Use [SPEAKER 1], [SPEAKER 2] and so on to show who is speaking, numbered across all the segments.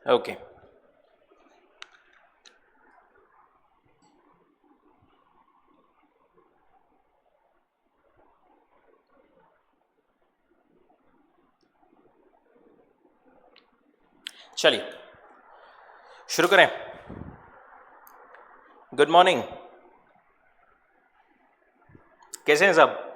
[SPEAKER 1] Okay चलिए शुरू करें। गुड मॉर्निंग, कैसे हैं सब?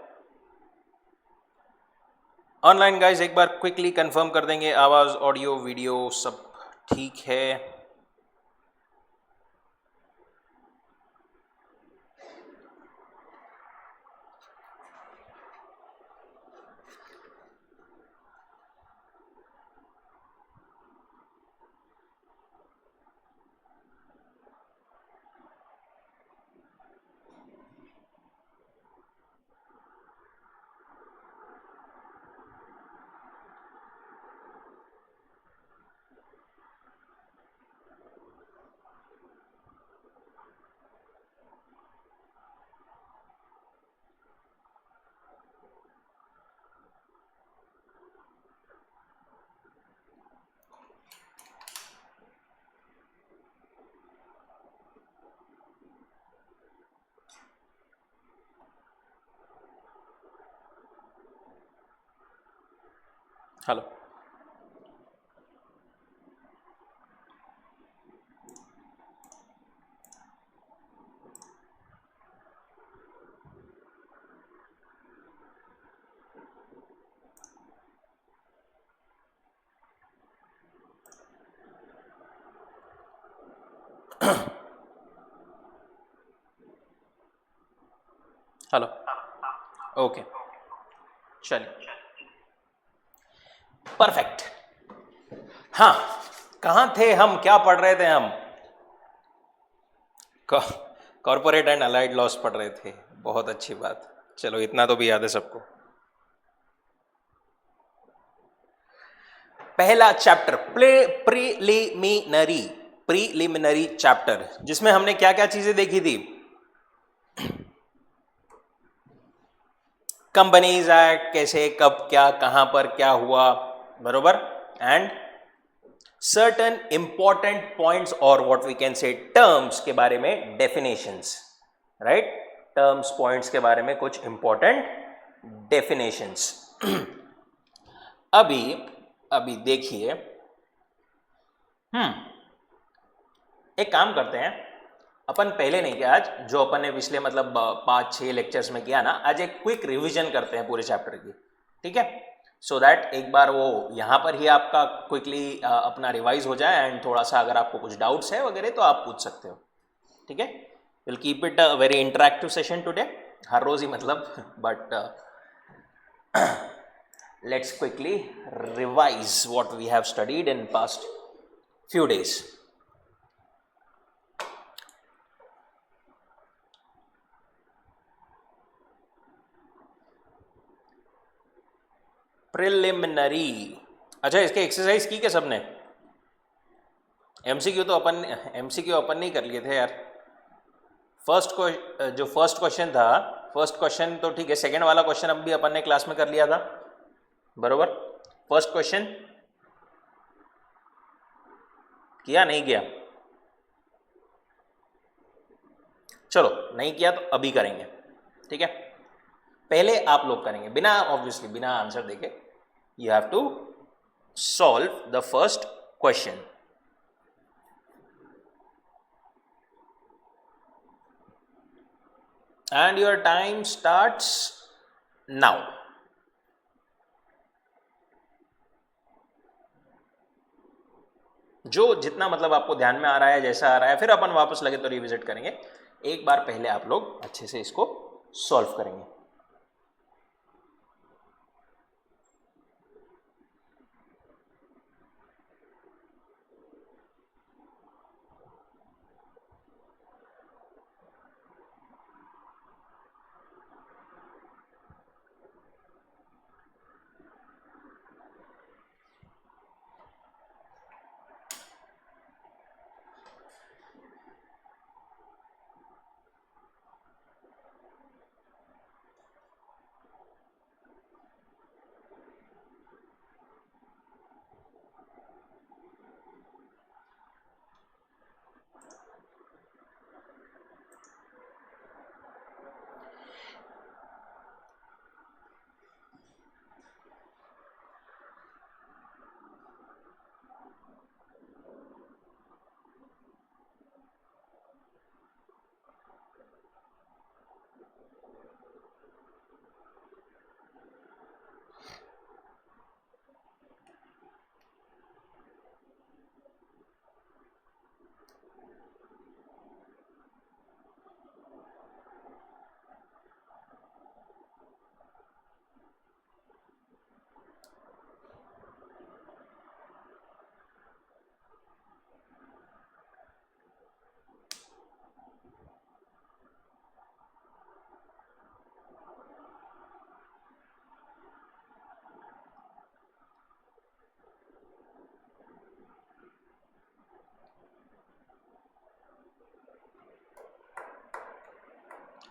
[SPEAKER 1] ऑनलाइन गाइस एक बार क्विकली कंफर्म कर देंगे, आवाज़ ऑडियो वीडियो सब ठीक है? हेलो हेलो ओके चलिए परफेक्ट। हाँ, कहाँ थे हम, क्या पढ़ रहे थे हम? कॉर्पोरेट एंड अलाइड लॉस पढ़ रहे थे। बहुत अच्छी बात, चलो इतना तो भी याद है सबको। पहला चैप्टर प्रीलिमिनरी चैप्टर, जिसमें हमने क्या क्या चीजें देखी थी? कंपनीज एक्ट, कैसे कब क्या कहां पर क्या हुआ, बरोबर, एंड सर्टन इंपॉर्टेंट पॉइंट्स और what we can say terms के बारे में डेफिनेशंस, राइट? टर्म्स पॉइंट्स के बारे में कुछ इंपॉर्टेंट डेफिनेशंस। अभी अभी देखिए, एक काम करते हैं, अपन पहले नहीं किया आज, जो अपन ने पिछले मतलब 5-6 लेक्चर्स में किया ना, आज एक क्विक रिवीजन करते हैं पूरे चैप्टर की, ठीक है? सो दैट एक बार वो यहाँ पर ही आपका क्विकली अपना रिवाइज हो जाए, एंड थोड़ा सा अगर आपको कुछ डाउट्स है वगैरह तो आप पूछ सकते हो, ठीक है? Will keep it a very interactive session today, हर रोज ही मतलब, but let's quickly revise what we have studied in past few days. Preliminary, अच्छा इसके एक्सरसाइज की क्या सबने? एमसीक्यू तो अपन एमसीक्यू अपन नहीं कर लिए थे यार। जो फर्स्ट क्वेश्चन था, फर्स्ट क्वेश्चन तो ठीक है, सेकंड वाला क्वेश्चन अब भी अपन ने क्लास में कर लिया था, बरोबर? फर्स्ट क्वेश्चन किया नहीं किया? चलो नहीं किया तो अभी करेंगे, ठीक है? पहले आप लोग करेंगे बिना, ऑब्वियसली बिना आंसर देके, you have to solve the first question. And your time starts now. जो जितना मतलब आपको ध्यान में आ रहा है, जैसा आ रहा है, फिर अपन वापस लगे तो रिविजिट करेंगे। एक बार पहले आप लोग अच्छे से इसको सॉल्व करेंगे।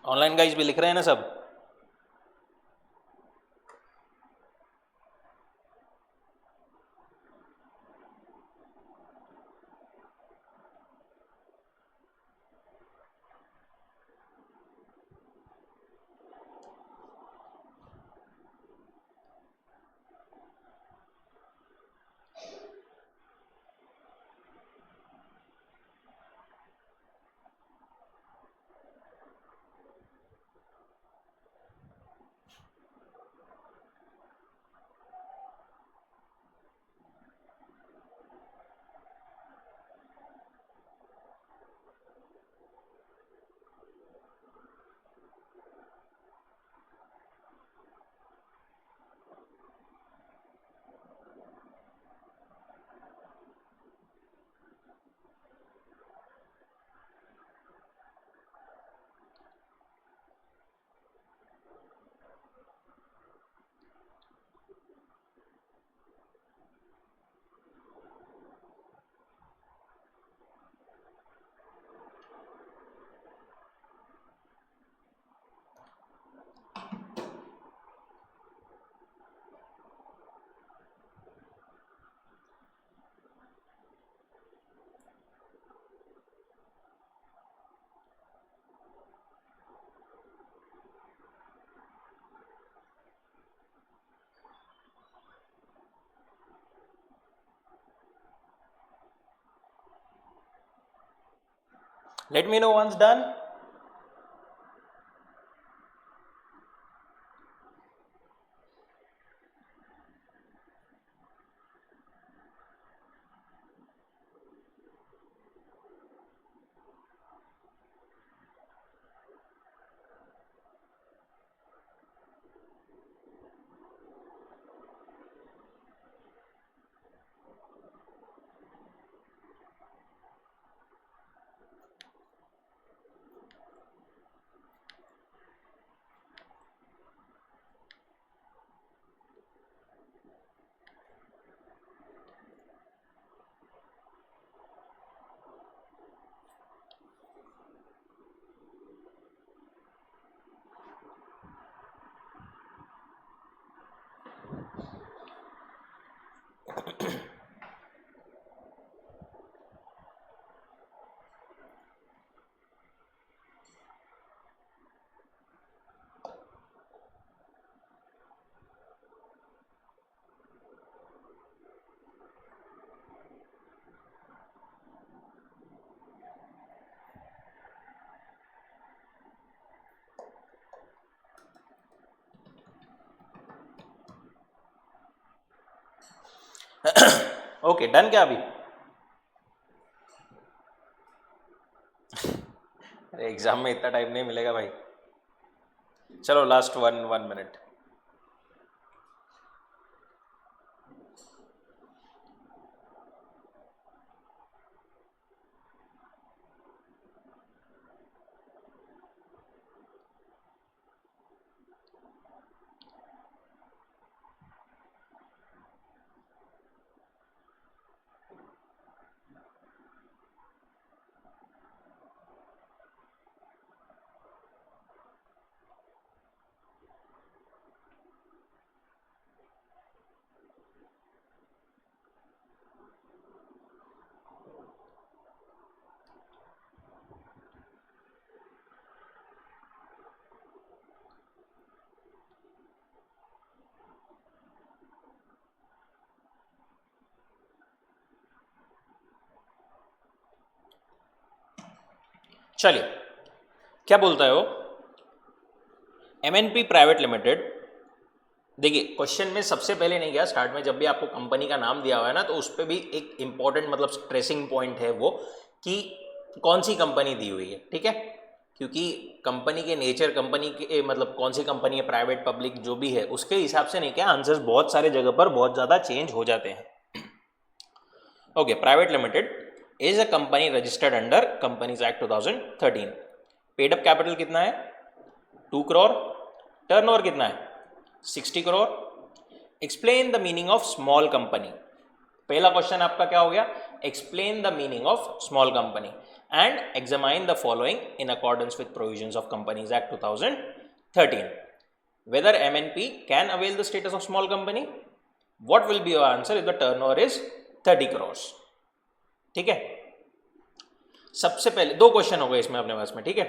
[SPEAKER 1] ऑनलाइन गाइज भी लिख रहे हैं ना सब? Let me know once done. Okay done क्या अभी? अरे एग्जाम में इतना टाइम नहीं मिलेगा भाई। चलो लास्ट वन मिनट। चलिए क्या बोलता है वो, एमएनपी प्राइवेट लिमिटेड। देखिए क्वेश्चन में सबसे पहले नहीं गया, स्टार्ट में जब भी आपको कंपनी का नाम दिया हुआ है ना तो उस पर भी एक इंपॉर्टेंट मतलब स्ट्रेसिंग पॉइंट है वो कि कौन सी कंपनी दी हुई है, ठीक है। क्योंकि कंपनी के नेचर, कंपनी के मतलब कौन सी कंपनी है, प्राइवेट पब्लिक जो भी है, उसके हिसाब से नहीं क्या आंसर्स बहुत सारे जगह पर बहुत ज़्यादा चेंज हो जाते हैं। Okay, private limited is a company registered under companies act 2013। Paid up capital कितना है? 2 करोड़। टर्नओवर कितना है? 60 crore. Explain the meaning of small company. पहला क्वेश्चन आपका क्या हो गया? Explain the meaning of small company. and examine the following in accordance with provisions of Companies Act 2013. Whether MNP can avail the status of small company? What will be your answer if the turnover is 30 crores? ठीक है, सबसे पहले दो question हो गए इसमें अपने पास में, ठीक है,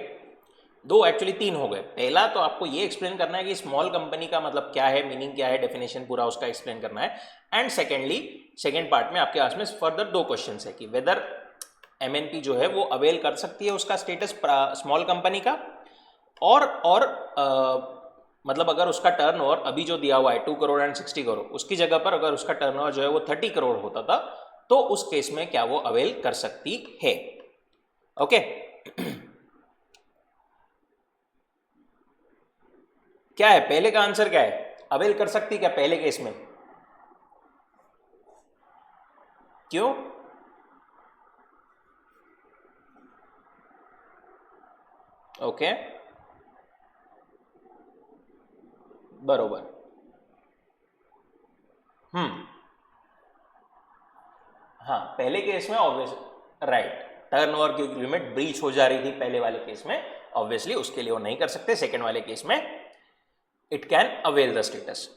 [SPEAKER 1] दो एक्चुअली तीन हो गए. पहला तो आपको ये एक्सप्लेन करना है कि स्मॉल कंपनी का मतलब क्या है, मीनिंग क्या है, डेफिनेशन पूरा उसका एक्सप्लेन करना है. एंड सेकेंडली सेकेंड पार्ट में आपके पास में फर्दर दो क्वेश्चन है कि वेदर एमएनपी जो है वो अवेल कर सकती है उसका स्टेटस स्मॉल कंपनी का, और मतलब अगर उसका टर्नओवर अभी जो दिया हुआ है 2 करोड़ एंड 60 करोड़, उसकी जगह पर अगर उसका टर्नओवर जो है वो 30 करोड़ होता था तो उस केस में क्या वो अवेल कर सकती है. ओके क्या है पहले का आंसर, क्या है, अवेल कर सकती क्या पहले केस में? क्यों? ओके बरोबर. हाँ पहले केस में ऑब्वियस राइट, टर्नओवर की लिमिट ब्रीच हो जा रही थी पहले वाले केस में, ऑब्वियसली उसके लिए वो नहीं कर सकते. सेकेंड वाले केस में it can avail the status.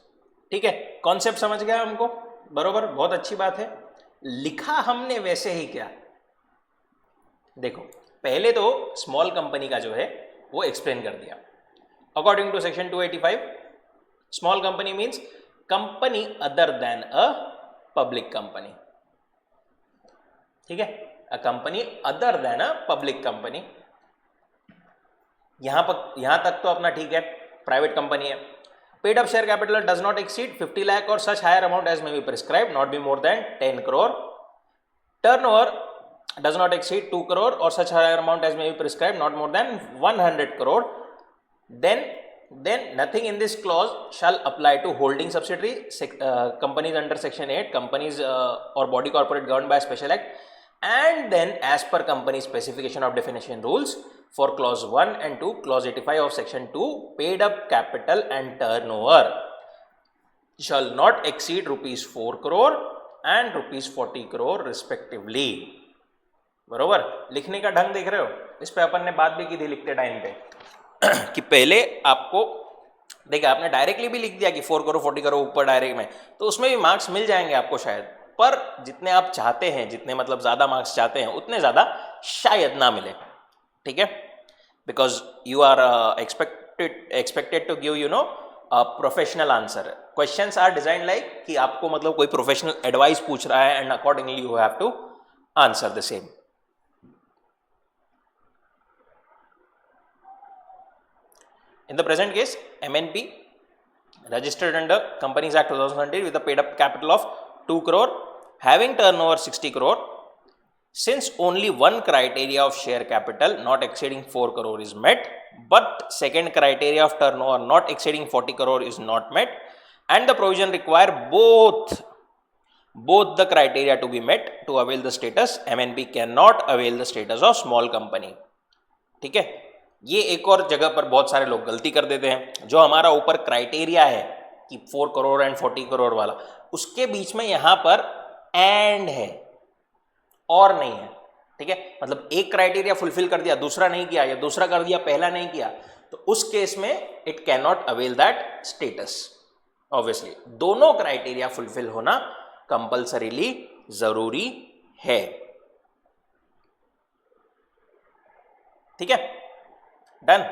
[SPEAKER 1] ठीक है, कॉन्सेप्ट समझ गया हमको, बरोबर, बहुत अच्छी बात है. लिखा हमने वैसे ही क्या, देखो पहले तो स्मॉल कंपनी का जो है वो एक्सप्लेन कर दिया. According to section 285 small company means company other than a public company. ठीक है, a company other than a public company. यहां तक तो अपना ठीक है, प्राइवेट कंपनी है. Paid up share capital does not exceed 50 lakh और such higher amount as may be prescribe, not be more than 10 crore. Turnover does not exceed 2 crore or such higher amount as may be prescribed, not more than 100 crore, then nothing in this clause shall apply to holding subsidiary companies under section 8, companies or body corporate governed by a special act, and then as per company specification of definition rules for clause 1 and 2, clause 85 of section 2, paid up capital and turnover shall not exceed rupees 4 crore and rupees 40 crore respectively. बरोबर, लिखने का ढंग देख रहे हो, इस पे अपन ने बात भी की थी लिखते टाइम पे कि पहले आपको देखिए आपने डायरेक्टली भी लिख दिया कि 4 करोड़ 40 करोड़ ऊपर डायरेक्ट में, तो उसमें भी मार्क्स मिल जाएंगे आपको शायद, पर जितने आप चाहते हैं, जितने मतलब ज्यादा मार्क्स चाहते हैं उतने ज्यादा शायद ना मिले. ठीक है, because you are expected to give you know professional answer. Questions are design like कि आपको मतलब कोई प्रोफेशनल एडवाइस पूछ रहा है and accordingly you have to answer the same. In the present case, MNP registered under Companies Act 2020 with a paid up capital of 2 crore, having turnover 60 crore. Since only one criteria of share capital not exceeding 4 crore is met, but second criteria of turnover not exceeding 40 crore is not met, and the provision require both the criteria to be met to avail the status, MNP cannot avail the status of small company. ठीक है, ये एक और जगह पर बहुत सारे लोग गलती कर देते हैं. जो हमारा ऊपर क्राइटेरिया है कि 4 करोड़ एंड 40 करोड़ वाला, उसके बीच में यहां पर एंड है और नहीं है. ठीक है, मतलब एक क्राइटेरिया फुलफिल कर दिया दूसरा नहीं किया, या दूसरा कर दिया पहला नहीं किया, तो उस केस में it can not avail that status. Obviously दोनों क्राइटेरिया फुलफिल होना कंपल्सरीली जरूरी है. ठीक है, डन.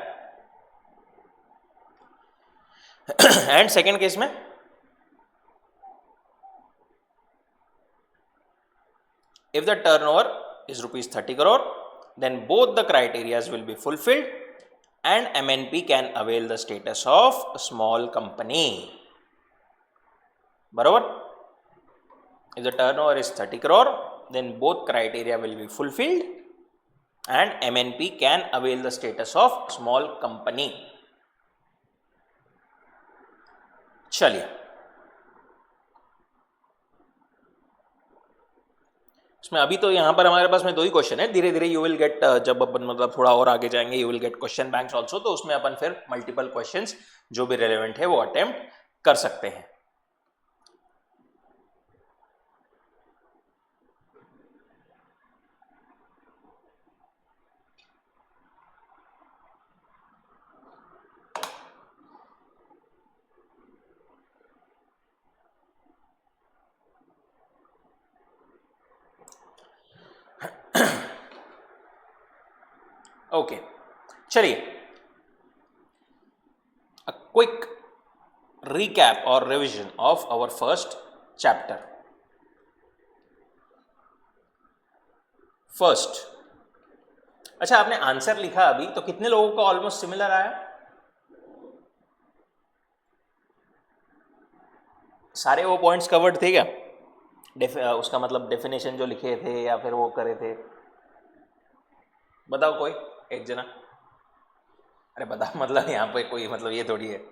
[SPEAKER 1] एंड सेकेंड केस में if the turnover is rupees 30 crore, then both the criteria will be fulfilled and MNP can avail the status of small company. बरोबर, if the turnover is 30 crore, then both criteria will be fulfilled and MNP can avail the status of small company. चलिए, इसमें अभी तो यहाँ पर हमारे पास में दो ही क्वेश्चन है. धीरे धीरे यू विल गेट, जब अपन मतलब थोड़ा और आगे जाएंगे, you will get question banks also, तो उसमें अपन फिर मल्टीपल क्वेश्चंस जो भी रेलेवेंट है वो अटेम्प्ट कर सकते हैं. ओके, चलिए a quick recap or revision of our first chapter. First, अच्छा आपने आंसर लिखा अभी, तो कितने लोगों का ऑलमोस्ट सिमिलर आया? सारे वो पॉइंट्स कवर्ड थे क्या? उसका मतलब डेफिनेशन जो लिखे थे या फिर वो करे थे? बताओ कोई एक जना। अरे बताओ, मतलब यहाँ पे कोई मतलब ये थोड़ी है।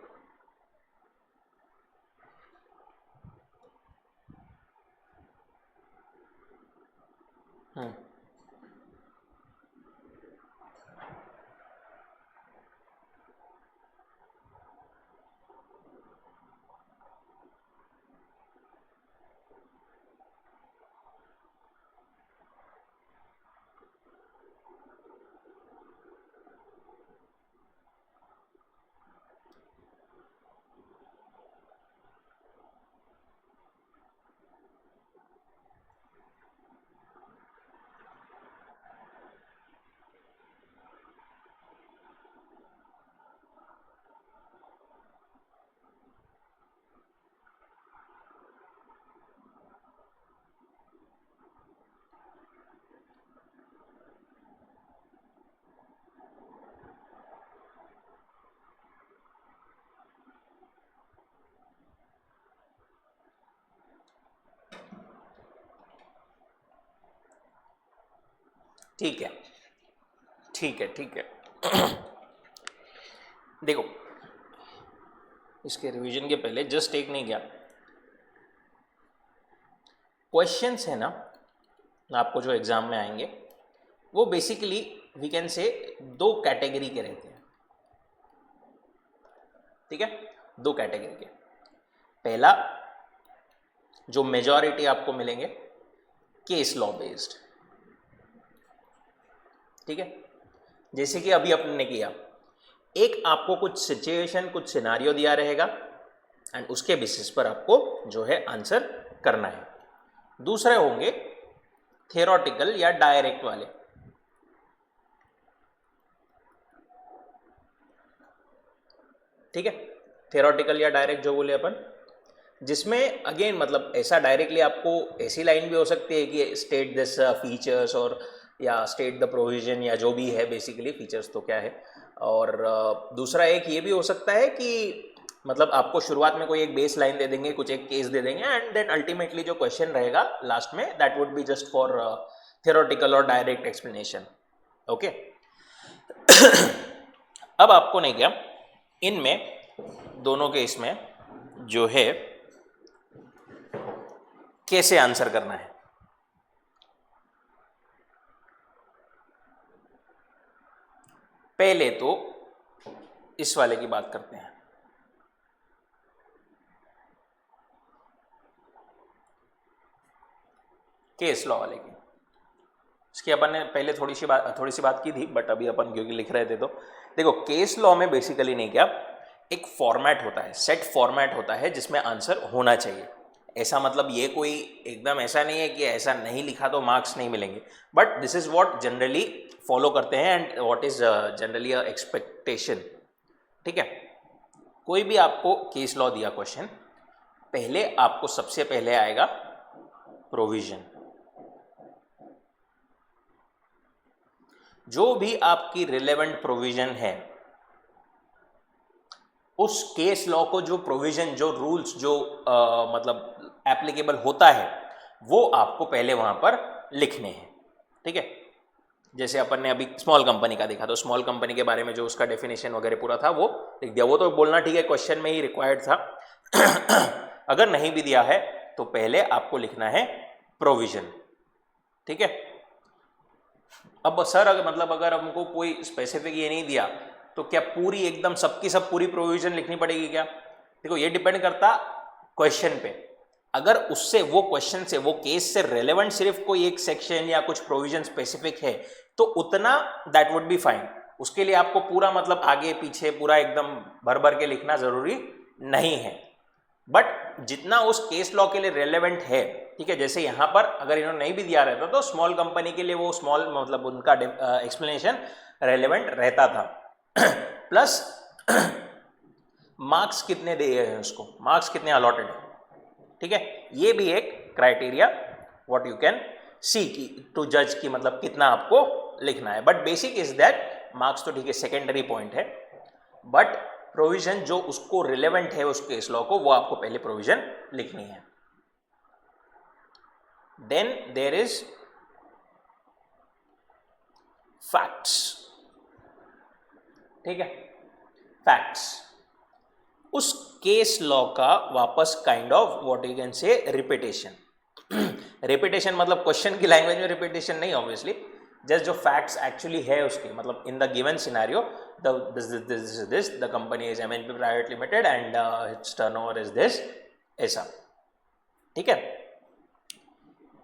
[SPEAKER 1] ठीक है, ठीक है, ठीक है। देखो, इसके रिवीजन के पहले जस्ट एक नहीं, क्या क्वेश्चंस है ना आपको जो एग्जाम में आएंगे, वो बेसिकली वी कैन से 2 कैटेगरी के रहते हैं। ठीक है, 2 कैटेगरी के। पहला जो मेजॉरिटी आपको मिलेंगे केस लॉ बेस्ड। ठीक है, जैसे कि अभी अपने किया, एक आपको कुछ सिचुएशन, कुछ सिनारियो दिया रहेगा एंड उसके बेसिस पर आपको जो है आंसर करना है। दूसरे होंगे थ्योरेटिकल या डायरेक्ट वाले। ठीक है, थ्योरेटिकल या डायरेक्ट जो बोले अपन, जिसमें अगेन मतलब ऐसा डायरेक्टली आपको ऐसी लाइन भी हो सकती है कि स्टेट दिस फीचर्स, और या स्टेट द प्रोविजन, या जो भी है बेसिकली फीचर्स तो क्या है। और दूसरा एक ये भी हो सकता है कि मतलब आपको शुरुआत में कोई एक बेस लाइन दे देंगे, कुछ एक केस दे देंगे, एंड देन अल्टीमेटली जो क्वेश्चन रहेगा लास्ट में, that would be just for theoretical और डायरेक्ट एक्सप्लेनेशन। ओके, अब आपको नहीं क्या, इनमें दोनों के इसमें जो है कैसे आंसर करना है। पहले तो इस वाले की बात करते हैं, केस लॉ वाले की। इसकी अपन ने पहले थोड़ी सी बात की थी, बट अभी अपन क्योंकि लिख रहे थे तो देखो, केस लॉ में बेसिकली नहीं क्या, एक फॉर्मेट होता है, सेट फॉर्मेट होता है जिसमें आंसर होना चाहिए। ऐसा मतलब ये कोई एकदम ऐसा नहीं है कि ऐसा नहीं लिखा तो मार्क्स नहीं मिलेंगे, but this is what generally follow करते हैं and what is generally a expectation. ठीक है, कोई भी आपको केस लॉ दिया क्वेश्चन, पहले आपको सबसे पहले आएगा प्रोविजन। जो भी आपकी रिलेवेंट प्रोविजन है, उस केस लॉ को जो प्रोविजन, जो रूल्स, जो मतलब एप्लीकेबल होता है, वो आपको पहले वहां पर लिखने हैं। ठीक है, जैसे अपन ने अभी स्मॉल कंपनी का देखा, तो स्मॉल कंपनी के बारे में जो उसका डेफिनेशन वगैरह पूरा था वो लिख दिया। वो तो बोलना ठीक है, क्वेश्चन में ही रिक्वायर्ड था। अगर नहीं भी दिया है तो पहले आपको लिखना है प्रोविजन। ठीक है, अब सर अगर हमको कोई स्पेसिफिक ये नहीं दिया तो क्या पूरी एकदम सबकी सब पूरी प्रोविजन लिखनी पड़ेगी क्या? देखो, ये डिपेंड करता क्वेश्चन पे। अगर उससे, वो क्वेश्चन से, वो केस से रेलेवेंट सिर्फ कोई एक सेक्शन या कुछ प्रोविजन स्पेसिफिक है तो उतना दैट वुड बी फाइन। उसके लिए आपको पूरा मतलब आगे पीछे पूरा एकदम भर भर के लिखना जरूरी नहीं है, बट जितना उस केस लॉ के लिए रेलेवेंट है। ठीक है, जैसे यहाँ पर अगर इन्होंने नहीं भी दिया रहता तो स्मॉल कंपनी के लिए वो स्मॉल मतलब उनका एक्सप्लेनेशन रेलेवेंट रहता था। प्लस मार्क्स कितने दिए हैं उसको, मार्क्स कितने अलॉटेड है, ठीक है, ये भी एक criteria what you can see की टू जज की मतलब कितना आपको लिखना है। But basic is that marks तो ठीक है सेकेंडरी पॉइंट है, बट प्रोविजन जो उसको रिलेवेंट है उस केस लॉ को वो आपको पहले प्रोविजन लिखनी है। देन देयर इज फैक्ट्स, ठीक है, फैक्ट्स उस केस लॉ का वापस kind of what you can say repetition. Repetition मतलब क्वेश्चन की लैंग्वेज में रिपीटेशन नहीं ऑब्वियसली, जस्ट जो फैक्ट्स एक्चुअली है उसके मतलब in the given scenario this the company is MNP private limited and it's turnover is this, ऐसा, ठीक है।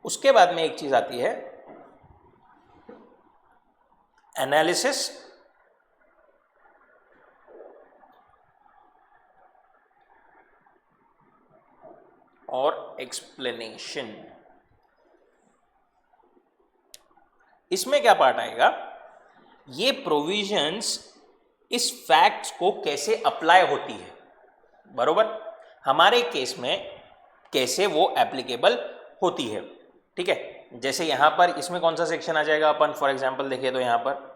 [SPEAKER 1] उसके बाद में एक चीज आती है एनालिसिस और एक्सप्लेनेशन। इसमें क्या पार्ट आएगा, ये प्रोविजंस इस फैक्ट्स को कैसे अप्लाई होती है, बरोबर, हमारे केस में कैसे वो एप्लीकेबल होती है, ठीक है। जैसे यहां पर इसमें कौन सा सेक्शन आ जाएगा, अपन फॉर एग्जांपल देखिए तो यहां पर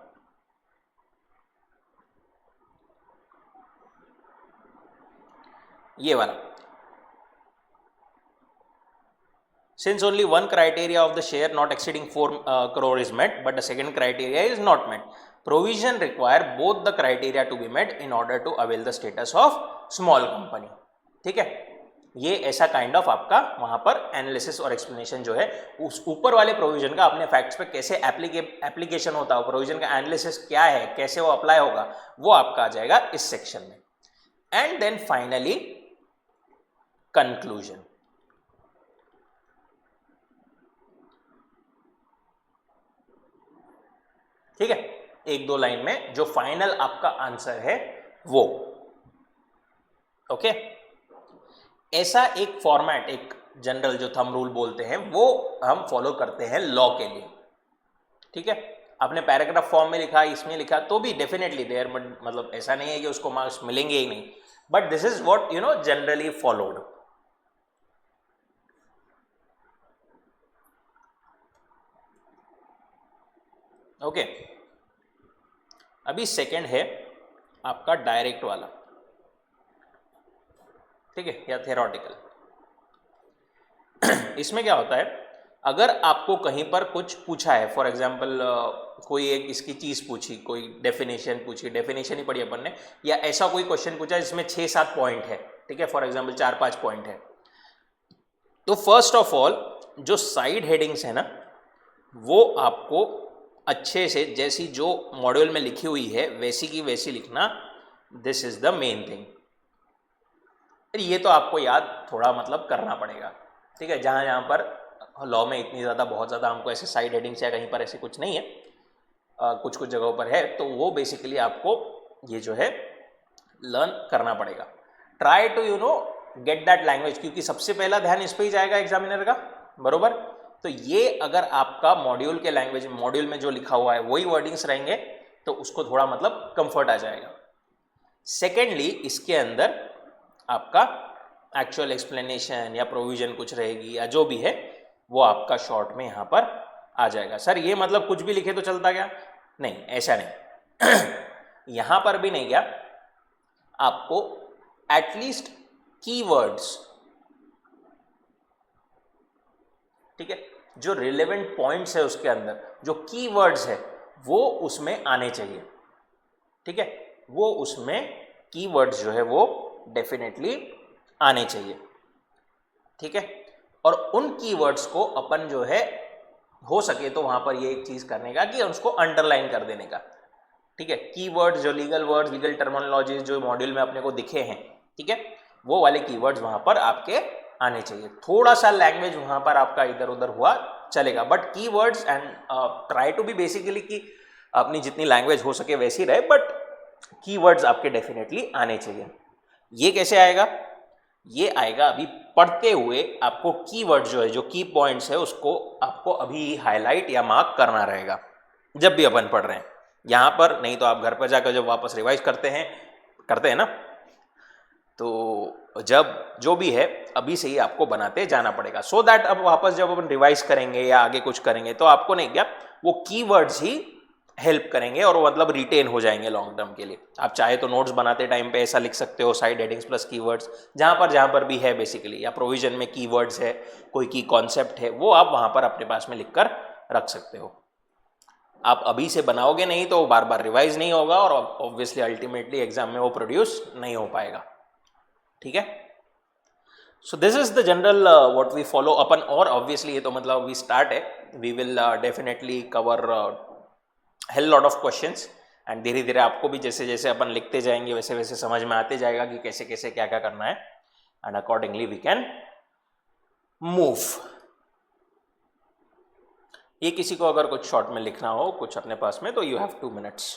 [SPEAKER 1] ये वाला, since only one criteria of the share not exceeding 4 crore is met but the second criteria is not met, provision require both the criteria to be met in order to avail the status of small company, ठीक है। ये ऐसा kind of आपका वहां पर analysis और explanation जो है उस ऊपर वाले प्रोविजन का अपने फैक्ट्स पे कैसे एप्लीकेशन होता है, प्रोविजन का एनालिसिस क्या है, कैसे वो अप्लाई होगा, वो आपका आ जाएगा इस सेक्शन में। एंड देन फाइनली कंक्लूजन, ठीक है, एक दो लाइन में जो फाइनल आपका आंसर है वो, ओके। ऐसा एक फॉर्मेट, एक जनरल जो थंब रूल बोलते हैं वो हम फॉलो करते हैं लॉ के लिए, ठीक है। आपने पैराग्राफ फॉर्म में लिखा, इसमें लिखा तो भी डेफिनेटली देयर, मतलब ऐसा नहीं है कि उसको मार्क्स मिलेंगे ही नहीं, but this is what you know generally followed, okay. अभी सेकंड है आपका डायरेक्ट वाला, ठीक है, या थेरोटिकल। इसमें क्या होता है, अगर आपको कहीं पर कुछ पूछा है, फॉर एग्जांपल कोई एक इसकी चीज पूछी, कोई डेफिनेशन पूछी, डेफिनेशन ही पढ़ी अपन ने, या ऐसा कोई क्वेश्चन पूछा जिसमें 6-7 पॉइंट है, ठीक है, फॉर एग्जांपल 4-5 पॉइंट है, तो फर्स्ट ऑफ ऑल जो साइड हेडिंग्स है ना वो आपको अच्छे से जैसी जो मॉड्यूल में लिखी हुई है वैसी की वैसी लिखना, this is the main thing. ये तो आपको याद थोड़ा मतलब करना पड़ेगा, ठीक है। जहाँ जहाँ पर लॉ में इतनी ज़्यादा बहुत ज़्यादा हमको ऐसे साइड हेडिंग्स या कहीं पर ऐसे कुछ नहीं है, कुछ कुछ जगहों पर है, तो वो बेसिकली आपको ये जो है लर्न करना पड़ेगा। Try to you know get that language, क्योंकि सबसे पहला ध्यान इस पर ही जाएगा एग्जामिनर का, बरोबर। तो ये अगर आपका मॉड्यूल के लैंग्वेज, मॉड्यूल में जो लिखा हुआ है वही वर्डिंग्स रहेंगे तो उसको थोड़ा मतलब कंफर्ट आ जाएगा। सेकेंडली इसके अंदर आपका एक्चुअल एक्सप्लेनेशन या प्रोविजन कुछ रहेगी या जो भी है वो आपका शॉर्ट में यहाँ पर आ जाएगा। सर ये मतलब कुछ भी लिखे तो चलता क्या? नहीं, ऐसा नहीं। यहाँ पर भी नहीं क्या, आपको एटलीस्ट कीवर्ड्स, ठीक है, जो रिलेवेंट पॉइंट्स है उसके अंदर जो कीवर्ड्स है वो उसमें आने चाहिए, ठीक है, वो उसमें कीवर्ड्स जो है वो डेफिनेटली आने चाहिए, ठीक है। और उन कीवर्ड्स को अपन जो है हो सके तो वहां पर ये एक चीज करने का कि उसको अंडरलाइन कर देने का, ठीक है। कीवर्ड्स जो लीगल वर्ड्स, लीगल टर्मिनोलॉजीज जो मॉड्यूल में अपने को दिखे हैं, ठीक है, वो वाले कीवर्ड्स वहां पर आपके आने चाहिए। थोड़ा सा लैंग्वेज वहां पर आपका इधर उधर हुआ चलेगा, but keywords and try to be basically कि अपनी जितनी लैंग्वेज हो सके वैसी रहे, बट कीवर्ड्स आपके डेफिनेटली आने चाहिए। ये कैसे आएगा? ये आएगा अभी पढ़ते हुए आपको कीवर्ड जो है, जो की पॉइंट्स है उसको आपको अभी हाईलाइट या मार्क करना रहेगा जब भी अपन पढ़ रहे हैं। यहाँ पर, नहीं तो आप घर पर जाकर जब वापस रिवाइज करते हैं ना, तो जब जो भी है अभी से ही आपको बनाते जाना पड़ेगा, सो दैट अब वापस जब अपन रिवाइज करेंगे या आगे कुछ करेंगे तो आपको नहीं क्या वो कीवर्ड्स ही हेल्प करेंगे और वो मतलब रिटेन हो जाएंगे लॉन्ग टर्म के लिए। आप चाहे तो नोट्स बनाते टाइम पे ऐसा लिख सकते हो, साइड हेडिंग्स प्लस कीवर्ड्स, जहां पर भी है बेसिकली, या प्रोविजन में कीवर्ड्स है, कोई की कॉन्सेप्ट है, वो आप वहां पर अपने पास में लिखकर रख सकते हो। आप अभी से बनाओगे नहीं तो बार बार रिवाइज नहीं होगा और ऑब्वियसली अल्टीमेटली एग्जाम में वो प्रोड्यूस नहीं हो पाएगा। ठीक है, so this is the general what we follow अपन। और ऑब्वियसली ये तो मतलब वी स्टार्ट है, we will definitely cover hell lot of questions and धीरे धीरे आपको भी जैसे जैसे अपन लिखते जाएंगे वैसे वैसे समझ में आते जाएगा कि कैसे कैसे क्या क्या करना है, and accordingly we can move. ये किसी को अगर कुछ शॉर्ट में लिखना हो कुछ अपने पास में तो यू हैव 2 minutes।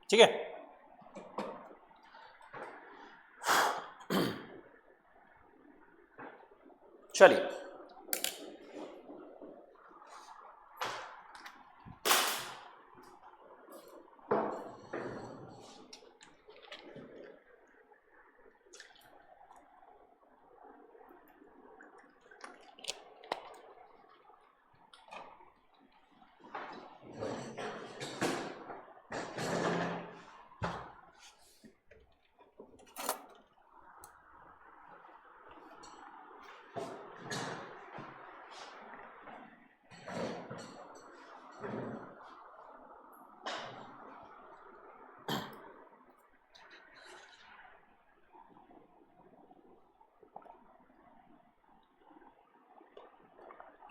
[SPEAKER 1] ठीक है, चलिए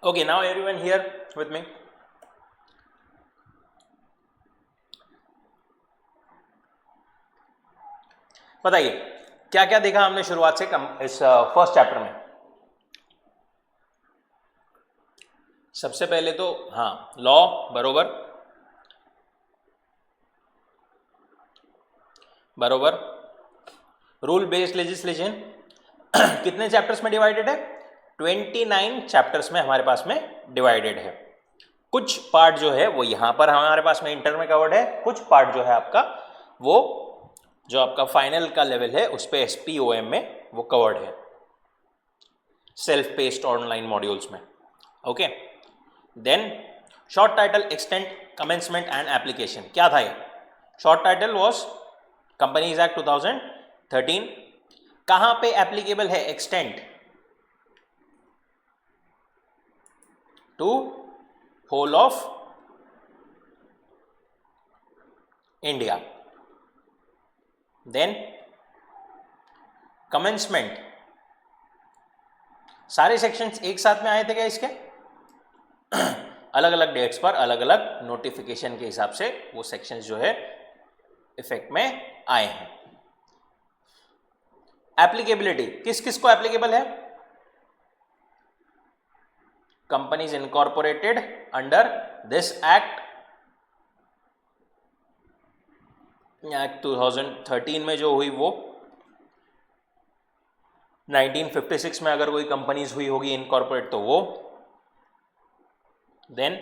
[SPEAKER 1] okay, now everyone here with me। बताइए क्या क्या देखा हमने शुरुआत से इस फर्स्ट चैप्टर में। सबसे पहले तो हाँ, लॉ बरोबर बरोबर, रूल बेस्ड लेजिस्लेशन कितने चैप्टर्स में डिवाइडेड है? 29 चैप्टर्स में हमारे पास में डिवाइडेड है। कुछ पार्ट जो है वो यहां पर हमारे पास में इंटर में कवर्ड है, कुछ पार्ट जो है आपका वो जो आपका फाइनल का लेवल है उस पे SPOM में वो कवर्ड है, सेल्फ पेस्ड ऑनलाइन मॉड्यूल्स में। Okay, then short title, extent, commencement and application, क्या था ये? Short title was companies act 2013. कहां पे एप्लीकेबल है extent? To whole of India. Then commencement, सारे सेक्शंस एक साथ में आए थे क्या इसके? अलग अलग डेट्स पर अलग अलग नोटिफिकेशन के हिसाब से वो सेक्शंस जो है इफेक्ट में आए हैं. एप्लीकेबिलिटी, किस किस को एप्लीकेबल है? Companies incorporated under this act 2013 में जो हुई वो, 1956 में अगर कोई कंपनीज हुई होगी इनकॉर्पोरेट तो वो. देन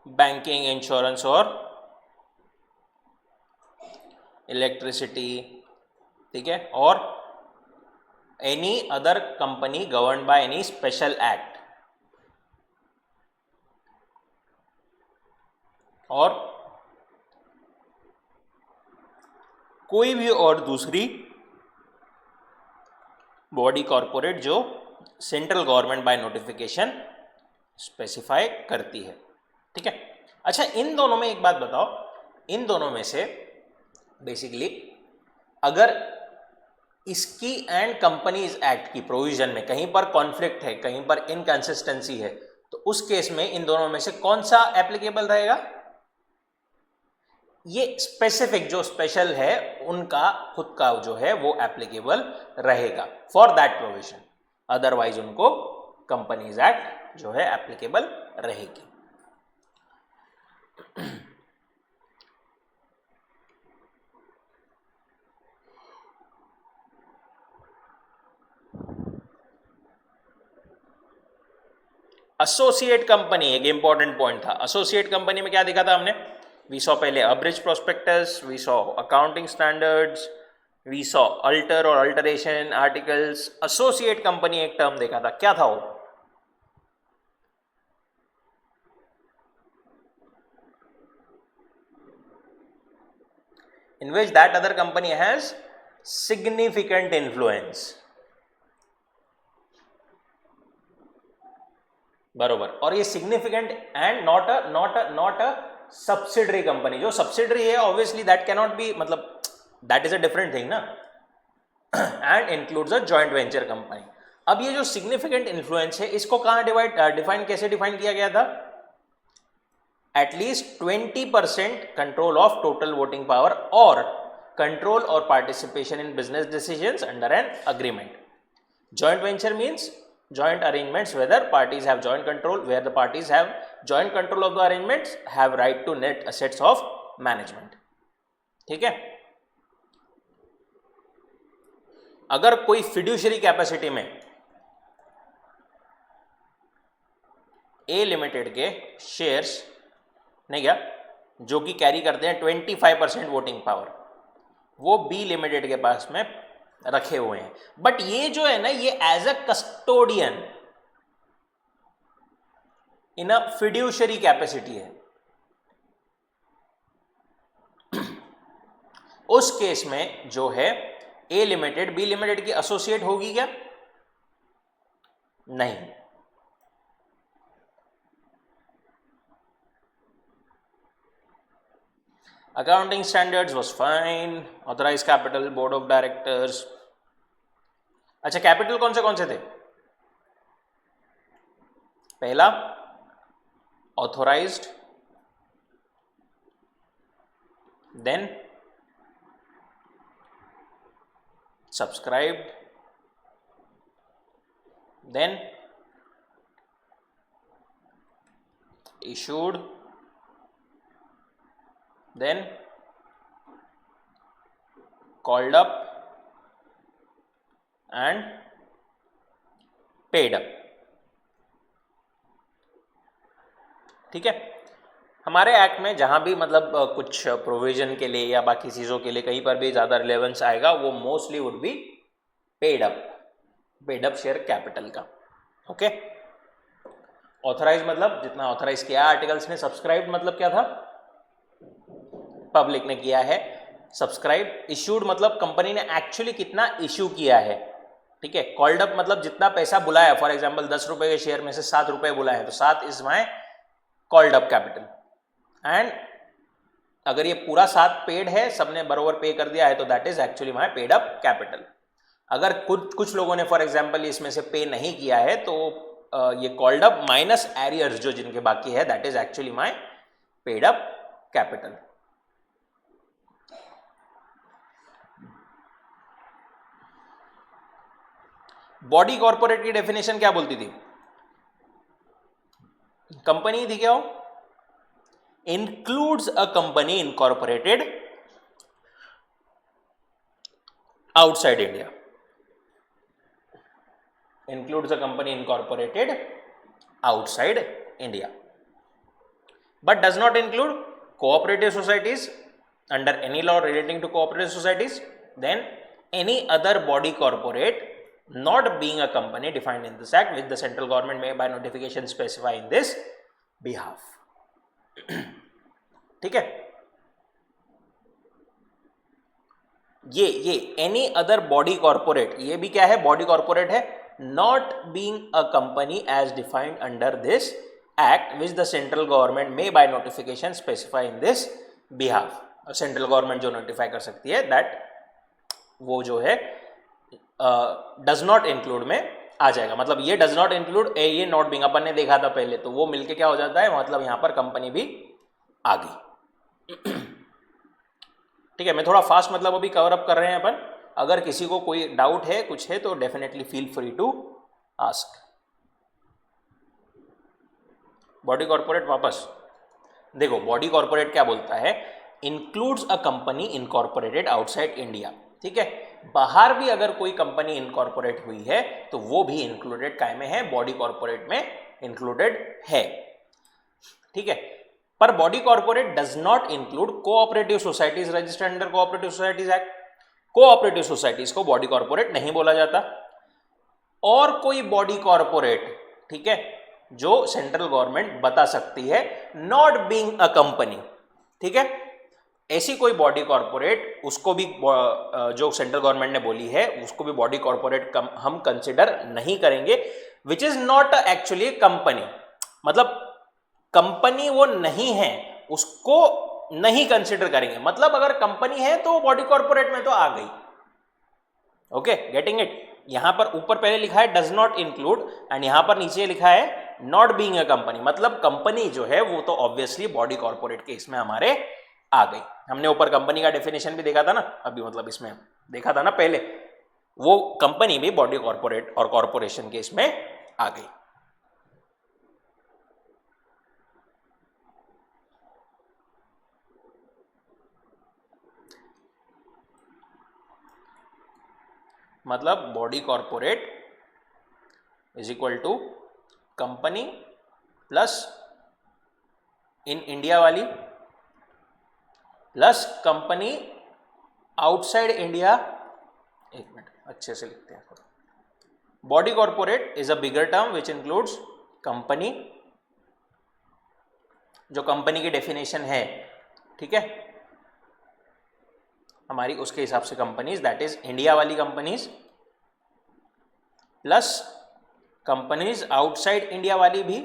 [SPEAKER 1] बैंकिंग, इंश्योरेंस और इलेक्ट्रिसिटी, ठीक है, और any other company governed by any special act, और कोई भी और दूसरी बॉडी कॉर्पोरेट जो central government by notification specify करती है. ठीक है. अच्छा, इन दोनों में एक बात बताओ, इन दोनों में से बेसिकली अगर इसकी एंड कंपनीज एक्ट की प्रोविजन में कहीं पर कॉन्फ्लिक्ट है, कहीं पर इनकंसिस्टेंसी है, तो उस केस में इन दोनों में से कौन सा एप्लीकेबल रहेगा? ये स्पेसिफिक जो स्पेशल है उनका खुद का जो है वो एप्लीकेबल रहेगा फॉर दैट प्रोविजन. अदरवाइज उनको कंपनीज एक्ट जो है एप्लीकेबल रहेगी. एसोसिएट कंपनी एक इंपॉर्टेंट पॉइंट था. एसोसिएट कंपनी में क्या देखा था हमने? वी सॉ पहले abridge prospectus, we saw accounting standards, we saw alter और अल्टरेशन आर्टिकल्स. एसोसिएट कंपनी एक टर्म देखा था, क्या था वो? in which that other company has significant influence. बरोबर. और ये significant and not a subsidiary company. जो सब्सिडरी है ऑब्वियसली दैट कैनॉट बी, मतलब that is a different thing ना. And includes a joint venture company. अब ये जो सिग्निफिकेंट इन्फ्लुएंस है इसको कहां डिफाइन कैसे डिफाइन किया गया था? At least 20% control of total voting power और कंट्रोल और participation in business decisions under an agreement. Joint venture means joint arrangements whether parties have joint control, where the parties have joint control of the arrangements have right to net assets of management. ठीक है. अगर कोई fiduciary capacity में ए limited के shares नहीं क्या जो कि कैरी करते हैं 25% वोटिंग पावर, वो बी लिमिटेड के पास में रखे हुए हैं, बट ये जो है ना ये as a custodian in a fiduciary capacity है. उस केस में जो है ए लिमिटेड बी लिमिटेड की एसोसिएट होगी क्या? नहीं. Accounting standards was fine. Authorise capital, board of directors. अच्छा, कैपिटल कौन से थे? पहला authorised, then subscribed, then issued, then called up and paid up. ठीक है. हमारे एक्ट में जहाँ भी मतलब कुछ प्रोविजन के लिए या बाकी चीज़ों के लिए कहीं पर भी ज़्यादा रिलेवेंस आएगा वो mostly would be paid up share capital का। ओके, ऑथराइज मतलब जितना ऑथराइज किया आर्टिकल्स ने, सब्सक्राइब मतलब क्या था, पब्लिक ने किया है, सब्सक्राइब, इश्यूड मतलब कंपनी ने एक्चुअली कितना इश्यू किया है, ठीक है, कॉल्ड अप मतलब जितना पैसा बुलाया, फॉर एग्जांपल 10 रुपए के शेयर में से 7 रुपए बुलाए तो 7 is my called up capital, and अगर ये पूरा 7 पेड है, सबने बरोबर पे कर दिया है, तो that is actually my paid up capital. अगर कुछ लोगों ने फॉर एग्जांपल इसमें से पे नहीं किया है तो ये कॉल्ड अप माइनस एरियर्स जो जिनके बाकी है, that is actually my paid up capital. Body corporate की डेफिनेशन क्या बोलती थी, कंपनी थी क्या हो, includes a company incorporated outside India, includes a company incorporated outside India, but does not include cooperative societies under any law relating to cooperative societies, then any other body corporate not being a company defined in this act which the central government may by notification specify in this behalf. ठीक है, ये any other body corporate, ये भी क्या है, body corporate है, not being a company as defined under this act which the central government may by notification specify in this behalf. Central government जो notify कर सकती है दैट वो जो है डज नॉट इंक्लूड में आ जाएगा, मतलब ये डज नॉट इंक्लूड, ये नॉट बीइंग अपन ने देखा था पहले, तो वो मिलके क्या हो जाता है, मतलब यहां पर कंपनी भी आ गई। ठीक है, मैं थोड़ा फास्ट मतलब अभी कवर अप कर रहे हैं अपन, अगर किसी को कोई डाउट है कुछ है तो definitely feel free to ask. Body corporate वापस देखो, बॉडी कॉर्पोरेट क्या बोलता है, includes a company incorporated outside India, ठीक है, बाहर भी अगर कोई कंपनी इनकॉर्पोरेट हुई है तो वो भी इंक्लूडेड काय में है, बॉडी कॉर्पोरेट में इंक्लूडेड है, ठीक है, पर body corporate does not include cooperative societies registered under cooperative societies act. Cooperative societies को बॉडी कॉर्पोरेट नहीं बोला जाता, और कोई बॉडी कॉर्पोरेट, ठीक है, जो सेंट्रल गवर्नमेंट बता सकती है, नॉट बीइंग अ कंपनी, ठीक है, ऐसी कोई बॉडी कॉर्पोरेट, उसको भी जो सेंट्रल गवर्नमेंट ने बोली है उसको भी बॉडी कॉर्पोरेट हम कंसिडर नहीं करेंगे, which is not actually company, मतलब कंपनी वो नहीं है, उसको नहीं कंसिडर करेंगे, मतलब अगर कंपनी है तो बॉडी कॉर्पोरेट में तो आ गई। ओके, गेटिंग इट, यहां पर ऊपर पहले लिखा है डज नॉट इंक्लूड एंड यहां पर नीचे लिखा है नॉट बीइंग अ कंपनी, मतलब कंपनी जो है वो तो ऑब्वियसली बॉडी कॉर्पोरेट के इसमें हमारे आ गई। हमने ऊपर कंपनी का डेफिनेशन भी देखा था ना अभी, मतलब इसमें देखा था ना पहले, वो कंपनी भी बॉडी कॉर्पोरेट और कॉर्पोरेशन के इसमें आ गई। मतलब body corporate is equal to company plus in India वाली प्लस कंपनी आउटसाइड इंडिया। एक मिनट अच्छे से लिखते हैं, body corporate is a bigger term which includes company, जो कंपनी की डेफिनेशन है, ठीक है, हमारी उसके हिसाब से कंपनीज, दैट इज इंडिया वाली companies, plus companies outside India वाली भी,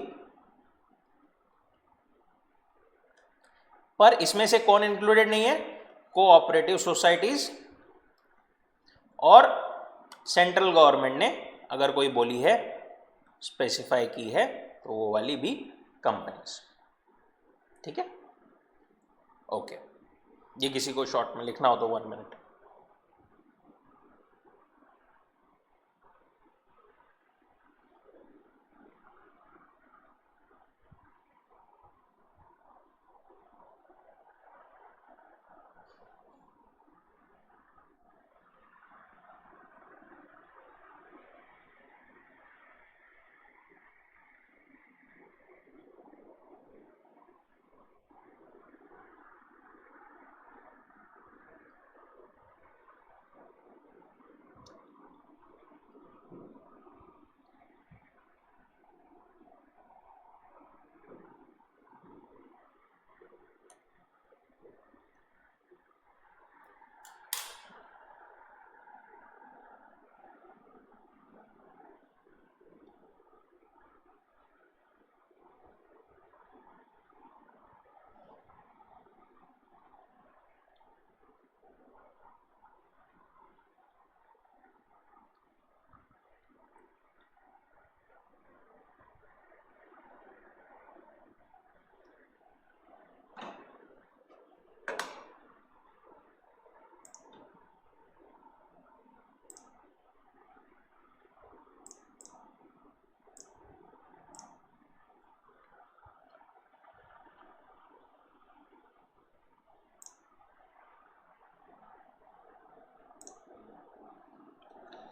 [SPEAKER 1] पर इसमें से कौन इंक्लूडेड नहीं है, कोऑपरेटिव सोसाइटीज, और सेंट्रल गवर्नमेंट ने अगर कोई बोली है, स्पेसिफाई की है, तो वो वाली भी कंपनीज, ठीक है। ओके, ये किसी को शॉर्ट में लिखना हो तो 1 मिनट।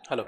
[SPEAKER 1] हेलो।